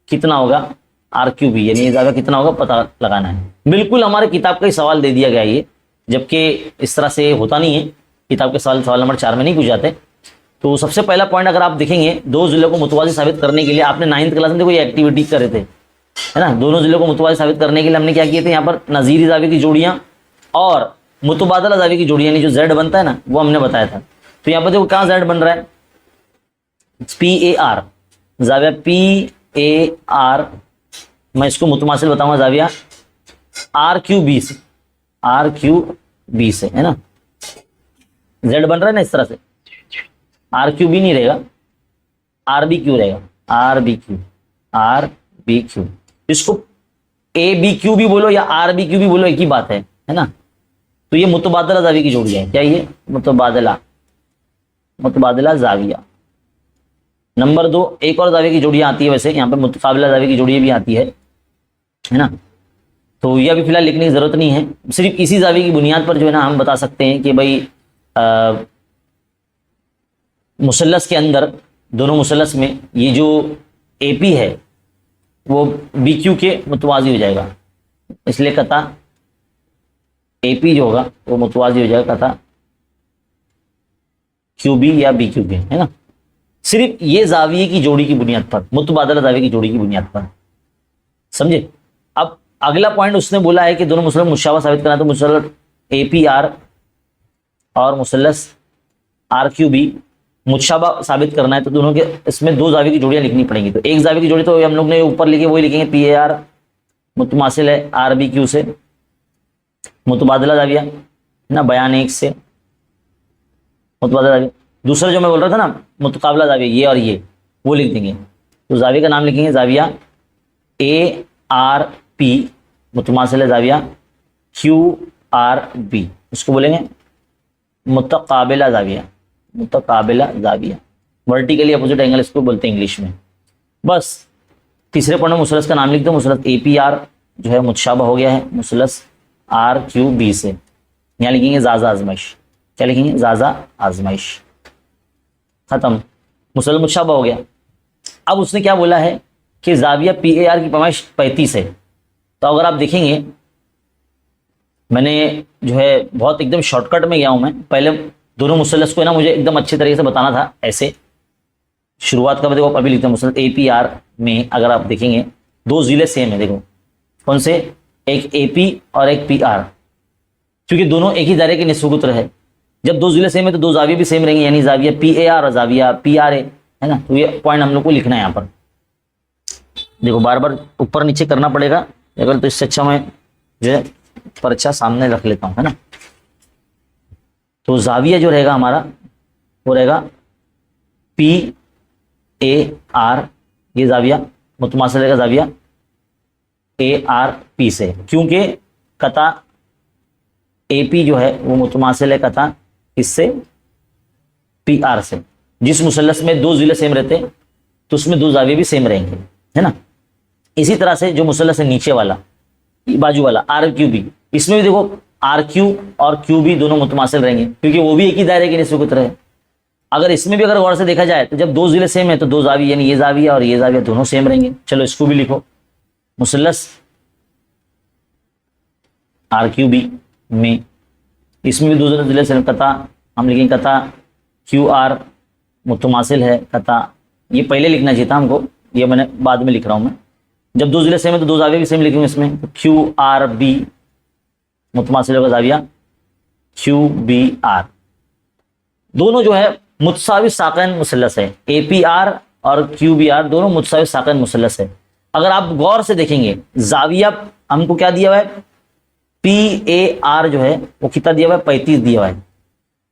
कितना होगा, आर क्यूबी यानी ये जाविया कितना होगा पता लगाना है। बिल्कुल हमारे किताब का ही सवाल दे दिया गया ये, जबकि इस तरह से होता नहीं है, किताब के सवाल नंबर 4 में नहीं पूछ जाते। तो सबसे पहला पॉइंट अगर आप देखेंगे, 2 जिलों को मुतवाजी साबित करने के लिए आपने 9th क्लास में देखो ये एक्टिविटी करे थे, है ना। दोनों जिलों को मुतवाजी साबित करने के लिए हमने क्या किए थे, यहाँ पर नज़ीरी जाविया की जोड़ियाँ और मुतबादला जाविया की जोड़ियाँ, यानी जो जेड बनता है ना वो हमने बताया था। तो यहाँ पर देखो कहाँ जेड बन रहा है, पी ए आर, जाविया पी ए आर, मैं इसको मुतमासिल बताऊंगा जाविया आर क्यू बी से, आर क्यू बी से, है ना, जेड बन रहा है ना इस तरह से, आर क्यू बी नहीं रहेगा, R B Q R, R B R, R B क्यू। इसको ए बी क्यू भी बोलो या आर बी क्यू भी बोलो, एक ही बात है ना। तो ये मुतबादला जाविया की जोड़ी है। क्या ये मुतबादला, मुतबादला जाविया। नंबर 2, एक और जाविया की जोड़ियां आती है, वैसे यहाँ पे मुतकाबिला जाविया की जोड़ियां भी आती है ना। तो यह अभी फिलहाल लिखने की जरूरत नहीं है, सिर्फ इसी जाविया की बुनियाद पर जो है ना हम बता सकते हैं कि भाई मुसल्लस के अंदर, दोनों मुसल्लस में ये जो एपी है वो बी क्यू के मुतवाजी हो जाएगा, इसलिए कता एपी जो होगा वो मुतवाजी हो जाएगा कता क्यू बी या बी क्यू के, है ना। सिर्फ ये जाविये की जोड़ी की बुनियाद पर, मुतबादला जाविये की जोड़ी की बुनियाद पर, समझे। अब अगला पॉइंट उसने बोला है कि दोनों मुसल्लस मुशाबा साबित करना, तो मुसल्लस ए पी आर और मुसल्लस आर क्यू बी मुशाबा साबित करना है, तो दोनों के इसमें दो जाविये की जोड़ियां लिखनी पड़ेंगी। तो एक जाविये की जोड़ी तो हम लोग ने ऊपर लिखी, वही लिखेंगे पी ए आर मुतमासिल है आर बी क्यू से, मुतबादला जाविया ना, बयान एक से मुतबादला जाविया। दूसरा जो मैं बोल रहा था ना मुतकाबला जाविया, ये और ये, वो लिख देंगे। तो जाविया का नाम लिखेंगे जाविया ए आर पी मुतमासिल जाविया क्यू आर बी, उसको बोलेंगे मुतकाबिला जाविया, मुतकाबिला जाविया, वर्टिकली अपोजिट एंगल इसको बोलते हैं इंग्लिश में। बस तीसरे पॉइंट में मुसल्लस का नाम लिख दो, मुसल्लस ए पी आर जो है मुतशाबा हो गया है मुसल्लस आर क्यू बी से, यहाँ लिखेंगे जाजा आजमाइश। क्या लिखेंगे? जाजा आजमाइश, खत्म, मुसल्लस मुतशाबा हो गया। अब उसने क्या बोला है कि जाविया पी ए आर की पैमाइश 35 है। तो अगर आप देखेंगे, मैंने जो है बहुत एकदम शॉर्टकट में गया हूं मैं, पहले दोनों मुसल्लस को है ना मुझे एकदम अच्छे तरीके से बताना था, ऐसे शुरुआत का देखो, अभी लिखते हैं मुसल्लस ए पी आर में अगर आप देखेंगे दो जिले सेम है, देखो कौन से, एक ए पी और एक पी आर, क्योंकि दोनों एक ही दायरे के निस्बुतर है। जब दो जिले सेम है तो दो जाविये भी सेम रहेंगे, यानी जाविया पी ए आर और जाविया पी आर ए, है ना। तो ये पॉइंट हम लोग को लिखना है यहाँ पर, देखो बार बार ऊपर नीचे करना पड़ेगा, अगर तो इससे अच्छा मैं जो है पर्चा सामने रख लेता हूँ, है ना। तो जाविया जो रहेगा हमारा वो रहेगा पी ए आर, ये जाविया मुतमासिल रहेगा जाविया ए आर पी से, क्योंकि कता ए पी जो है वो मुतमासिल है कता इससे पी आर से। जिस मुसल्लस में दो जिले सेम रहते तो उसमें दो जाविये भी सेम रहेंगे, है ना। इसी तरह से जो मुसल्लस है नीचे वाला, बाजू वाला आर क्यू बी, इसमें भी देखो आर क्यू और क्यू बी दोनों मुतमासिल रहेंगे, क्योंकि वो भी एक ही दायरे के निस्बुतर है। अगर इसमें भी अगर गौर से देखा जाए तो जब दो जिले सेम है तो दो जाविये यानी ये जाविया और ये जाविया दोनों सेम रहेंगे। चलो इसको भी लिखो, मुसल्लस आर क्यू बी में इसमें भी दो जिले सेम, कता हम लिखेंगे कता क्यू आर मुतमासिल है कता, ये पहले लिखना चाहिए था हमको, ये मैंने बाद में लिख रहा हूं मैं। जब दो जिले सेम है तो दो जाविये भी सेम लिखेंगे इसमें, तो क्यू आर बी मुतमासिल होगा जाविया क्यू बी आर, दोनों जो है मुतसावी साकैन मुसल्लस है, ए पी आर और क्यू बी आर दोनों मुतसावी साकैन मुसल्लस है। अगर आप गौर से देखेंगे जाविया हमको क्या दिया हुआ है, पी ए आर जो है वो कितना दिया हुआ है, 35 दिया हुआ है।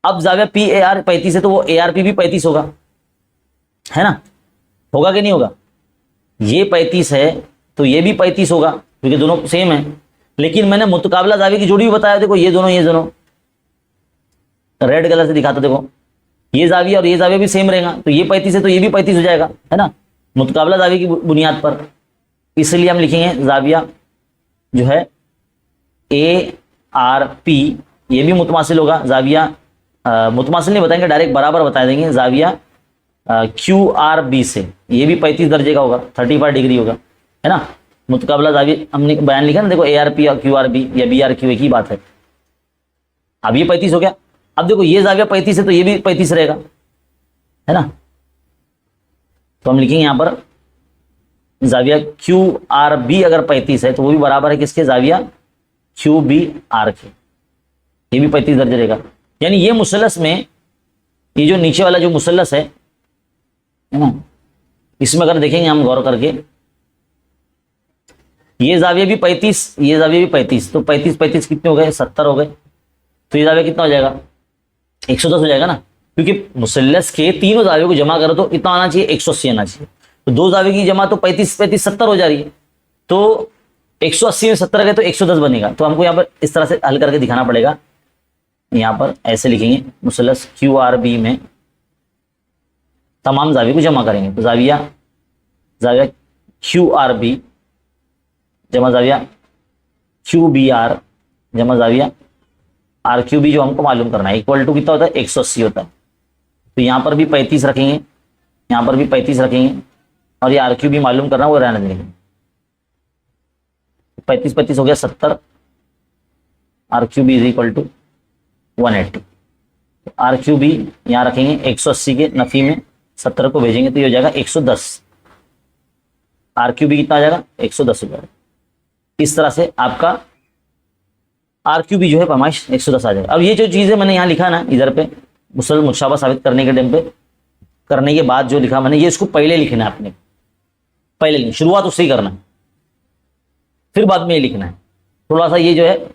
अब जाविया पी ए आर 35 है तो वो ए आर पी भी 35 होगा, है ना, होगा कि नहीं होगा। ये 35 है तो ये भी 35 होगा, क्योंकि दोनों सेम है। लेकिन मैंने मुतकाबला जाविया की जोड़ी भी बताया, देखो ये दोनों रेड कलर से दिखाता, देखो ये जाविया और ये जाविया भी सेम रहेगा, तो ये 35 है तो ये भी 35 हो जाएगा, है ना, मुतकाबला जाविया की बुनियाद पर। इसलिए हम लिखेंगे जाविया जो है ए आर पी, ये भी मुतमासिल होगा जाविया, मुतमासिल नहीं बताएंगे, डायरेक्ट बराबर बता देंगे, जाविया क्यू आर बी से, ये भी 35 दर्जे का होगा, 35 डिग्री होगा, है ना। मुतकाबला जाविया हमने बयान लिखा ना, देखो ए आर पी और क्यू आर बी या बी आर क्यू एक ही बात है। अब ये 35 हो गया, अब देखो ये जाविया 35 है तो ये भी 35 रहेगा, है ना। तो हम लिखेंगे यहां पर जाविया क्यू आर बी अगर 35 है तो वो भी बराबर है किसके, जाविया क्यू बी आर के, ये भी 35 दर्जे रहेगा। यानी ये मुसल्लस में ये जो नीचे वाला जो मुसल्लस है ना, इसमें अगर देखेंगे हम गौर करके ये जाविया भी 35, ये जाविया भी 35, तो 35 35 कितने हो गए, 70 हो गए। तो ये जाविया कितना हो जाएगा, 110 हो जाएगा ना, क्योंकि मुसल्लस के तीनों जावियों को जमा करो तो कितना आना चाहिए, 180 आना चाहिए। तो दो जाविये की जमा तो 35 35 70 हो जा रही है, तो 180 में 70 गए तो 110 बनेगा। तो हमको यहाँ पर इस तरह से हल करके दिखाना पड़ेगा। यहाँ पर ऐसे लिखेंगे, मुसल्लस क्यू आर बी में तमाम जाविये को जमा करेंगे। तो जाविया जाविया क्यू आर बी जमा जाविया क्यू बी आर जमा जाविया आर क्यू बी, जो हमको मालूम करना है, इक्वल टू कितना होता है, 180 होता है। तो यहाँ पर भी 35 रखेंगे, यहाँ पर भी 35 रखेंगे, और ये आर क्यू बी मालूम करना, वो रहने देंगे। 35 35 हो गया 70, R Q B is equal to 180। R Q B यहाँ रखेंगे, 180 के नफी में 70 को भेजेंगे तो ये हो जाएगा 110। आर क्यू बी कितना आ जाएगा, 110 हो जाएगा। इस तरह से आपका आर क्यू बी जो है पैमाइश 110 आ जाएगा। अब ये जो चीज़ें मैंने यहाँ लिखा ना इधर पे, मुसल्सल मुशाबा साबित करने के टाइम पे, करने के बाद जो लिखा मैंने, ये इसको पहले लिखना है आपने, पहले लिखना, शुरुआत उससे ही करना है, फिर बाद में ये लिखना है। थोड़ा सा ये जो है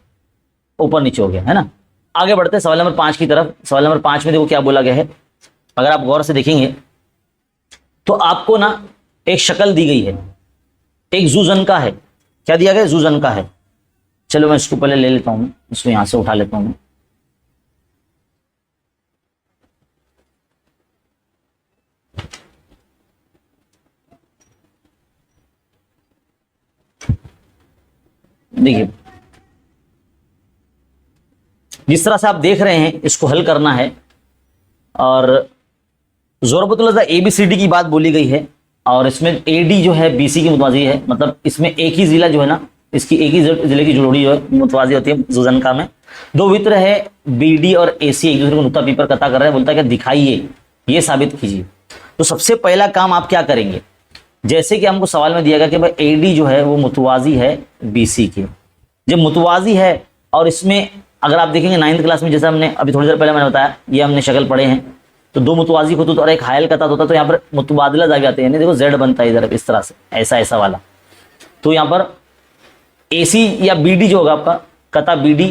ऊपर नीचे हो गया है ना। आगे बढ़ते हैं सवाल नंबर 5 की तरफ। सवाल नंबर 5 में देखो क्या बोला गया है, अगर आप गौर से देखेंगे तो आपको ना एक शक्ल दी गई है, एक जूजन का है। क्या दिया गया, जूजन का है। चलो मैं इसको पहले ले लेता हूं, इसको यहां से उठा लेता हूं। देखिए जिस तरह से आप देख रहे हैं, इसको हल करना है, और ज़रबतुल ABCD की बात बोली गई है, और इसमें AD जो है BC की मुतवाजी है। मतलब इसमें एक ही जिला जो है ना, इसकी एक ही जिले की जोड़ी जो है मुतवाजी होती है जुजनका में। दो वित्र है BD और AC एक दूसरे को नुक्ता पी पर कता कर रहे हैं, बोलता है कि दिखाइए, ये साबित कीजिए। तो सबसे पहला काम आप क्या करेंगे, जैसे कि हमको सवाल में दिया गया कि भाई AD जो है वो मुतवाजी है BC के। जब मुतवाजी है, और इसमें अगर आप देखेंगे 9th क्लास में, जैसे हमने अभी थोड़ी देर पहले मैंने बताया, ये हमने शक्ल पढ़े हैं, तो दो मुतवाजी होते और एक हायल कता होता, तो यहाँ पर मुतबादला जाविया आते हैं। देखो Z बनता है इधर इस तरह से, ऐसा ऐसा वाला। तो यहाँ पर AC या BD जो होगा आपका, कता BD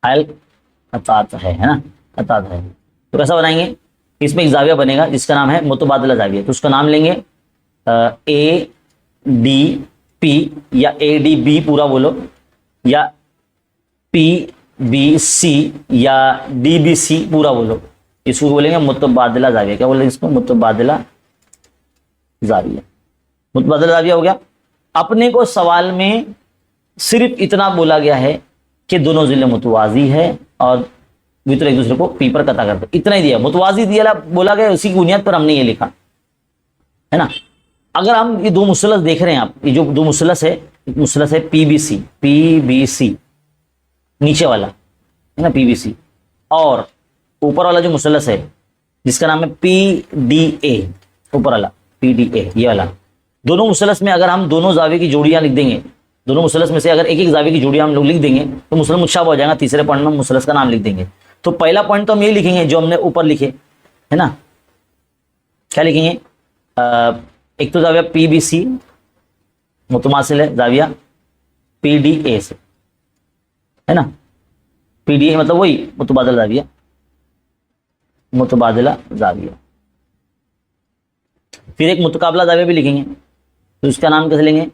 हायल कतात है ना, कतात है। तो कैसा बनाएंगे, इसमें एक जाविया बनेगा जिसका नाम है मुतबादला जाविया। तो उसका नाम लेंगे ADP या ADB पूरा बोलो, या PBC या DBC पूरा बोलो। इसको बोलेंगे मुतबादला जाविया। क्या बोलेंगे इसको, मुतबादला जाविया। मुतबादला जाविया हो गया। अपने को सवाल में सिर्फ इतना बोला गया है कि दोनों जिले मुतवाजी है और वित्र एक दूसरे को पी पर कता करते, इतना ही दिया। मुतवाजी दिया बोला गया, उसी की बुनियाद पर हमने ये लिखा है ना। अगर हम ये दो मुसलस देख रहे हैं, आप ये जो दो मुसलस है, एक मुसलस है PBC नीचे वाला है ना PBC, और ऊपर वाला जो मुसलस है जिसका नाम है PDA, ऊपर वाला PDA ये वाला। दोनों मुसलस में अगर हम दोनों जावे की जोड़ियां लिख देंगे, दोनों मुसलस में से अगर एक एक जावे की जोड़ियां हम लोग लिख देंगे तो मुसलस मुतशाबह हो जाएगा। तीसरे पॉइंट में मुसलस का नाम लिख देंगे। तो पहला पॉइंट तो हम ये लिखेंगे जो हमने ऊपर लिखे है ना। क्या लिखेंगे, एक तो जाविया PBC मुतमासिल है जाविया PDA से, है ना। PDA मतलब वही मुतबादला जाविया, मुतबादला जाविया। फिर एक मुतकाबला जाविया भी लिखेंगे, तो इसका नाम कैसे लेंगे,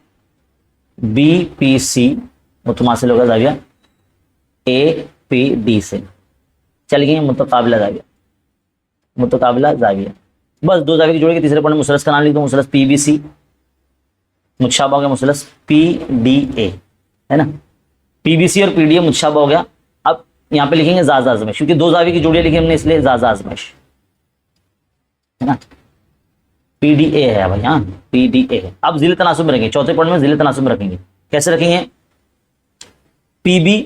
BPC मुतमासिल होगा जाविया APD से। क्या लिखेंगे, मुतकाबला जाविया, मुतकाबला जाविया। बस दो जाविया की जोड़ेंगे। तीसरे पॉइंट मुसलस का नाम लिख दो, मुसलस PBC, मुतशाबह हो गया मुसलस PDA, है ना। PBC और PDA मुतशाबह हो गया। अब यहाँ पे लिखेंगे जाज़ आज़मैश, क्योंकि दो जाविया की जोड़ियां लिखी हमने इसलिए जाज़ आज़मैश, है ना। PDA है भाई, हाँ PDA है। अब जिले तनासुब में रखेंगे, चौथे पॉइंट में जिले तनासुब में रखेंगे। कैसे रखेंगे, PB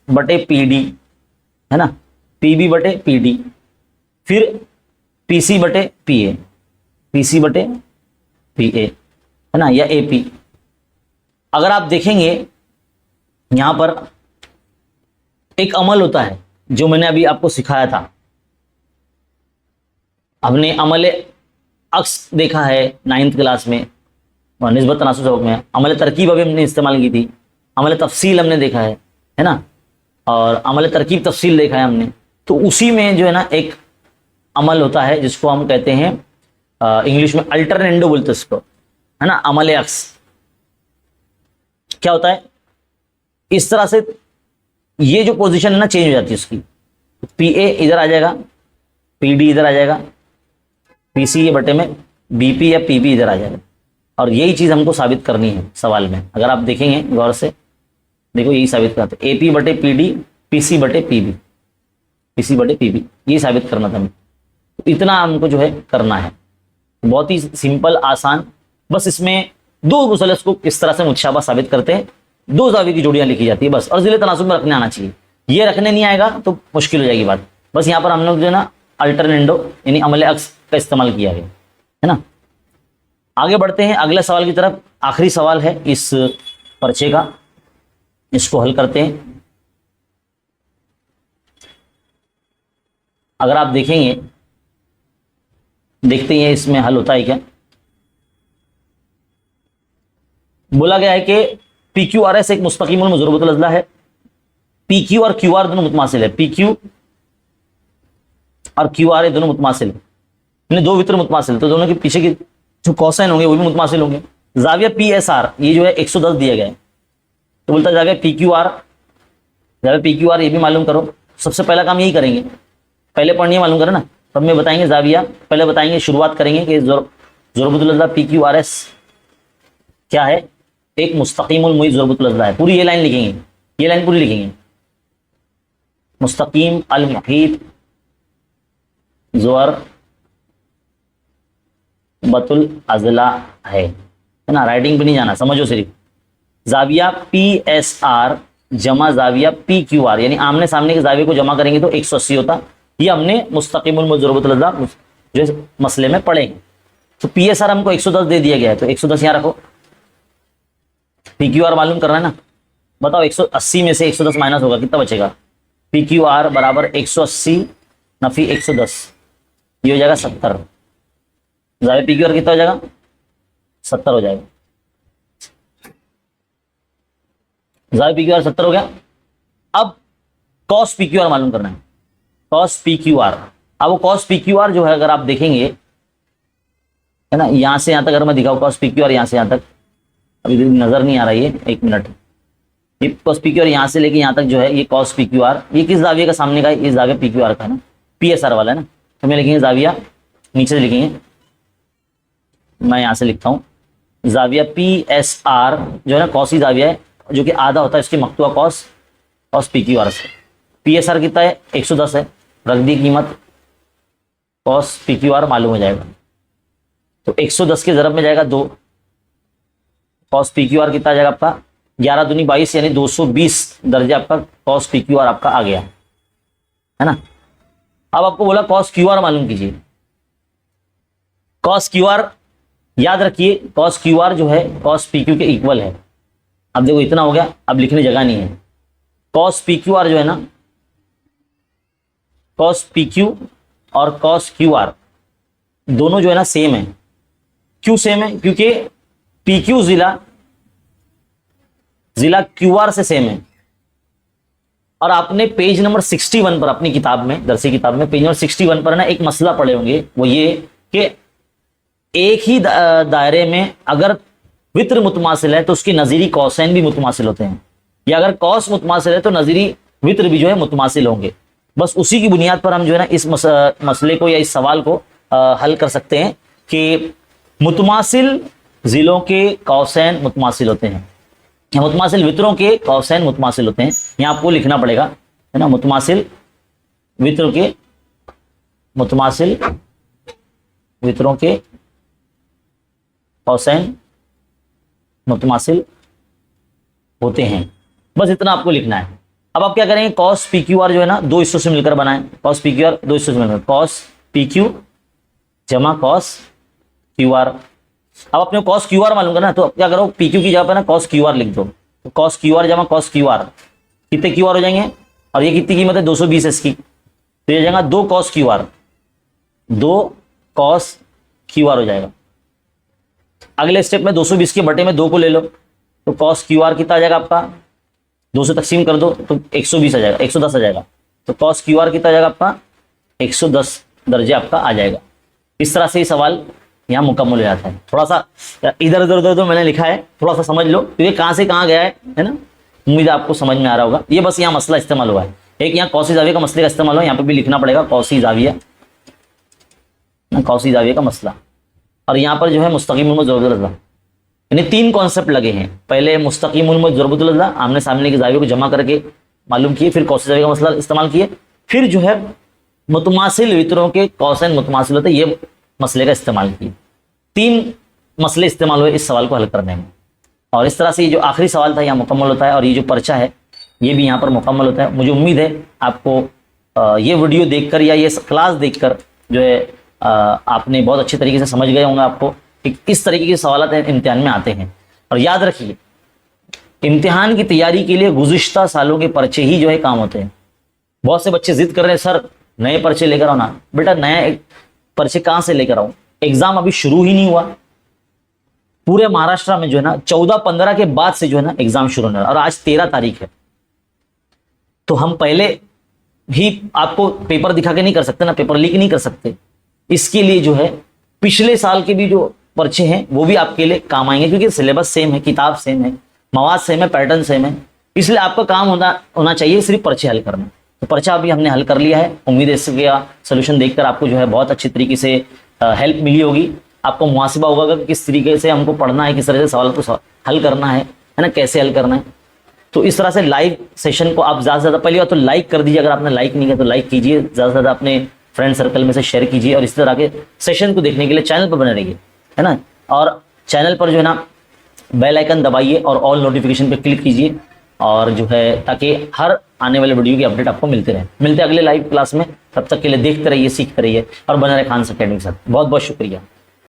बटे PD, है ना, PB बटे PD, फिर PC बटे PA, PC बटे PA, है ना, या AP। अगर आप देखेंगे यहां पर एक अमल होता है जो मैंने अभी आपको सिखाया था, हमने अमल अक्स देखा है 9th क्लास में, निस्बत तनासुब सबक में। अमल तरकीब अभी हमने इस्तेमाल की थी। अमल तफसील हमने देखा है ना, और अमल तरकीब तफसील देखा है हमने। तो उसी में जो है ना एक अमल होता है जिसको हम कहते हैं इंग्लिश में अल्टरनेंडो बोलते हैं उसको, है ना, अमल अक्स। क्या होता है, इस तरह से ये जो पोजीशन है ना चेंज हो जाती है उसकी। पी ए इधर आ जाएगा, पी डी इधर आ जाएगा, पी सी ये बटे में बी पी या पी बी इधर आ जाएगा। और यही चीज हमको साबित करनी है सवाल में। अगर आप देखेंगे गौर से, देखो यही साबित करते ए पी बटे पी डी, पी सी बटे पी बी, पी सी बटे पी बी, ये साबित करना था हमें। तो इतना हमको जो है करना है, बहुत ही सिंपल आसान। बस इसमें दो मुसलस को किस तरह से मुतशाबा साबित करते हैं, दो जावी की जोड़ियां लिखी जाती है बस, और जिले तनासुब में रखने आना चाहिए। ये रखने नहीं आएगा तो मुश्किल हो जाएगी बात। बस यहाँ पर हम लोग जो है ना अल्टरनेंडो यानी अमल अक्स का इस्तेमाल किया गया है ना। आगे बढ़ते हैं अगले सवाल की तरफ। आखिरी सवाल है इस पर्चे का, इसको हल करते हैं। अगर आप देखेंगे, देखते हैं इसमें हल होता है क्या। बोला गया है कि पी क्यू आर एस एक मुस्तकीमुल मजरूबतुल अज़ला है। पी क्यू और क्यू आर दोनों मुतमासिल है, पी क्यू और क्यू आर दोनों मुतमासिल है, दो वित्र मुतमासिल, तो दोनों के पीछे के जो कोसाइन होंगे वो भी मुतमासिल होंगे। जाविया पी एस आर ये जो है 110 दिया गया है, तो बोलता जाविया पी क्यू आर, जाविया पी क्यू आर ये भी मालूम करो। सबसे पहला काम यही करेंगे, पहले पॉइंट ये मालूम करो ना, तब में बताएंगे जाविया। पहले बताएंगे, शुरुआत करेंगे कि ज़ुरबतुल अज़ला पी क्यू आर एस क्या है, एक मुस्तकीमुल मुईत ज़ुरबतुल अज़ला है। पूरी ये लाइन लिखेंगे, ये लाइन पूरी लिखेंगे, मुस्तकीम अल मुहीत ज़ुरबतुल अज़ला है ना। राइटिंग पे नहीं जाना, समझो सिर्फ। जाविया पी एस आर जमा जाविया पी क्यू आर, यानी आमने सामने के जाविये को जमा करेंगे तो 180 होता। ये हमने मुस्तकीमुल मुईत ज़ुरबतुल अज़ला जो मसले में पढ़ेंगे। तो पी एस आर हमको 110 दे दिया गया है, तो 110 यहाँ रखो। पी क्यू आर मालूम करना है ना, बताओ 180 में से 110 माइनस होगा, कितना बचेगा। पी क्यू आर बराबर 180 नफी 110, ये हो जाएगा 70। जाविया पी क्यू आर कितना हो जाएगा, 70 हो जाएगा। जाविया पी क्यू आर 70 हो गया। अब कॉस पी क्यू आर मालूम करना है, कॉस पी क्यू आर। अब वो कॉस पी क्यू आर जो है, अगर आप देखेंगे है ना, यहां से यहां तक अगर मैं दिखाऊं कॉस पी क्यू आर, यहां से यहां तक, अभी नजर नहीं आ रहा है, एक मिनट। ये कॉस पी क्यू आर यहां से लेके यहां तक जो है, ये कॉस पी क्यू आर, ये किस जाविया का सामने का है, इस जाविया पी क्यू आर का है ना, पी एस आर वाला है ना। तो मैं लिखेंगे जाविया, नीचे से लिखेंगे, मैं यहां से लिखता हूं जाविया पी एस आर जो है ना कॉसी जाविया है, जो कि आधा होता है इसके मकतुआ cos, cos P Q R से। पी एस आर कितना है, 110 है, रख दी कीमत, कॉस पी क्यू आर मालूम हो जाएगा। तो 110 के ज़रब में जाएगा 2, कॉस पी क्यू आर कितना आ जाएगा आपका 11 दूनी 22, यानी 220 दर्जे आपका कॉस पी क्यू आर आपका आ गया है ना। अब आपको बोला कॉस क्यू आर मालूम कीजिए। कॉस क्यू आर याद रखिए, कॉस क्यू आर जो है कॉस पी क्यू के इक्वल है। अब देखो इतना हो गया, अब लिखने जगह नहीं है। कॉस पी क्यू आर जो है ना, कॉस पी क्यू और कॉस क्यू आर दोनों जो है ना सेम है। क्यों सेम है, क्योंकि पी क्यू जिला क्यू आर से सेम है। और आपने पेज नंबर 61 पर अपनी किताब में, दरसी किताब में पेज नंबर 61 पर ना एक मसला पढ़े होंगे, वो ये कि एक ही दायरे में अगर वित्र मुतमासिल है तो उसके नजीरी कौसैन भी मुतमासिल होते हैं, या अगर कौस मुतमासिल है तो नजीरी वित्र भी जो है मुतमासिल होंगे। बस उसी की बुनियाद पर हम जो है ना इस मसले को या इस सवाल को हल कर सकते हैं कि मुतमासिल जिलों के कौसैन मुतमासिल होते हैं, या मुतमासिल वित्रों के कौसैन मुतमासिल होते हैं। यहाँ आपको लिखना पड़ेगा है ना, मुतमासिल वित्रों के, मुतमासिल वित्रों के कौसैन मुतमासिल होते हैं। बस इतना आपको लिखना है। अब आप क्या करेंगे, कॉस पी क्यू आर जो है ना दो हिस्सों से मिलकर बनाएं। कॉस पी क्यू आर दो हिस्सों से मिलकर, कॉस पी क्यू जमा कॉस क्यू आर। अब अपने कॉस क्यू आर मालूम करना है, तो क्या करो, पी क्यू की जगह पर ना कॉस क्यू आर लिख दो। तो कॉस क्यू आर जमा कॉस क्यू आर, कितने क्यू आर हो जाएंगे, और ये कितनी कीमत है 220 इसकी, तो ये जाएगा 2 cos Q R, 2 cos Q R हो जाएगा। अगले स्टेप में 220 के बटे में 2 को ले लो तो कॉस क्यू आर कितना आ जाएगा आपका, 2 से तकसीम कर दो तो 120 आ जाएगा, 110 आ जाएगा। तो कॉस क्यू आर कितना आ जाएगा आपका, 110 दर्जे आपका आ जाएगा। इस तरह से ये सवाल यहाँ मुकम्मल हो जाता है। थोड़ा सा इधर उधर उधर मैंने लिखा है, थोड़ा सा समझ लो क्योंकि कहाँ से कहाँ गया है ना। उम्मीद है आपको समझ में आ रहा होगा। ये बस यहाँ मसला इस्तेमाल हुआ है, एक यहाँ कौसी जाविया का मसले का इस्तेमाल हुआ, यहाँ पे भी लिखना पड़ेगा कौसी जाविया, कौसी जाविया का मसला। और यहाँ पर जो है मुस्तकीमुल में ज़रूरतुल अज़ला, यानी 3 कॉन्सेप्ट लगे हैं। पहले मुस्तकीमुल में ज़रूरतुल अज़ला, आमने सामने के जाविये को जमा करके मालूम किए, फिर कौसी जाविया का मसला इस्तेमाल किए, फिर जो है मुतमासिल वितरों के कौसैन मुतमासिल होते ये मसले का इस्तेमाल किए। 3 मसले इस्तेमाल हुए इस सवाल को हल करने में। और इस तरह से ये जो आखिरी सवाल था यहाँ मुकम्मल होता है और ये जो पर्चा है ये भी यहाँ पर मुकम्मल होता है। मुझे उम्मीद है आपको ये वीडियो देखकर या ये क्लास देखकर जो है आपने बहुत अच्छे तरीके से समझ गए होंगे आपको कि किस तरीके के सवाल इम्तिहान में आते हैं। और याद रखिए इम्तिहान की तैयारी के लिए गुज़िश्ता सालों के पर्चे ही जो है काम होते हैं। बहुत से बच्चे जिद कर रहे हैं सर नए पर्चे लेकर आओ ना। बेटा नया एक पर्चे कहाँ से लेकर आऊँ, एग्जाम अभी शुरू ही नहीं हुआ। पूरे महाराष्ट्र में जो है ना 14-15 के बाद से जो है ना एग्जाम शुरू होने वाला और आज 13 तारीख है। तो हम पहले भी आपको पेपर दिखा के नहीं कर सकते ना, पेपर लीक नहीं कर सकते। इसके लिए जो है पिछले साल के भी जो पर्चे हैं वो भी आपके लिए काम आएंगे क्योंकि सिलेबस सेम है, किताब सेम है, मवाद सेम है, पैटर्न सेम है। इसलिए आपका काम होना चाहिए सिर्फ पर्चे हल करना। तो पर्चा अभी हमने हल कर लिया है। उम्मीद है इसका सोल्यूशन देखकर आपको जो है बहुत अच्छी तरीके से हेल्प मिली होगी। आपको मुहासिबा होगा कि किस तरीके से हमको पढ़ना है, किस तरह से सवाल को हल करना है ना, कैसे हल करना है। तो इस तरह से लाइव सेशन को आप ज़्यादा से ज़्यादा पहली बात तो लाइक कर दीजिए। अगर आपने लाइक नहीं किया तो लाइक कीजिए, ज़्यादा से ज़्यादा अपने फ्रेंड सर्कल में से शेयर कीजिए। और इस तरह के सेशन को देखने के लिए चैनल पर बने रहिए, है ना। और चैनल पर जो है ना बेल आइकन दबाइए और ऑल नोटिफिकेशन पे क्लिक कीजिए और जो है ताकि हर आने वाले वीडियो की अपडेट आपको मिलते रहे। मिलते अगले लाइव क्लास में, तब तक के लिए देखते रहिए, सीखते रहिए और बने रहे खान अकेडमी के साथ। बहुत बहुत शुक्रिया।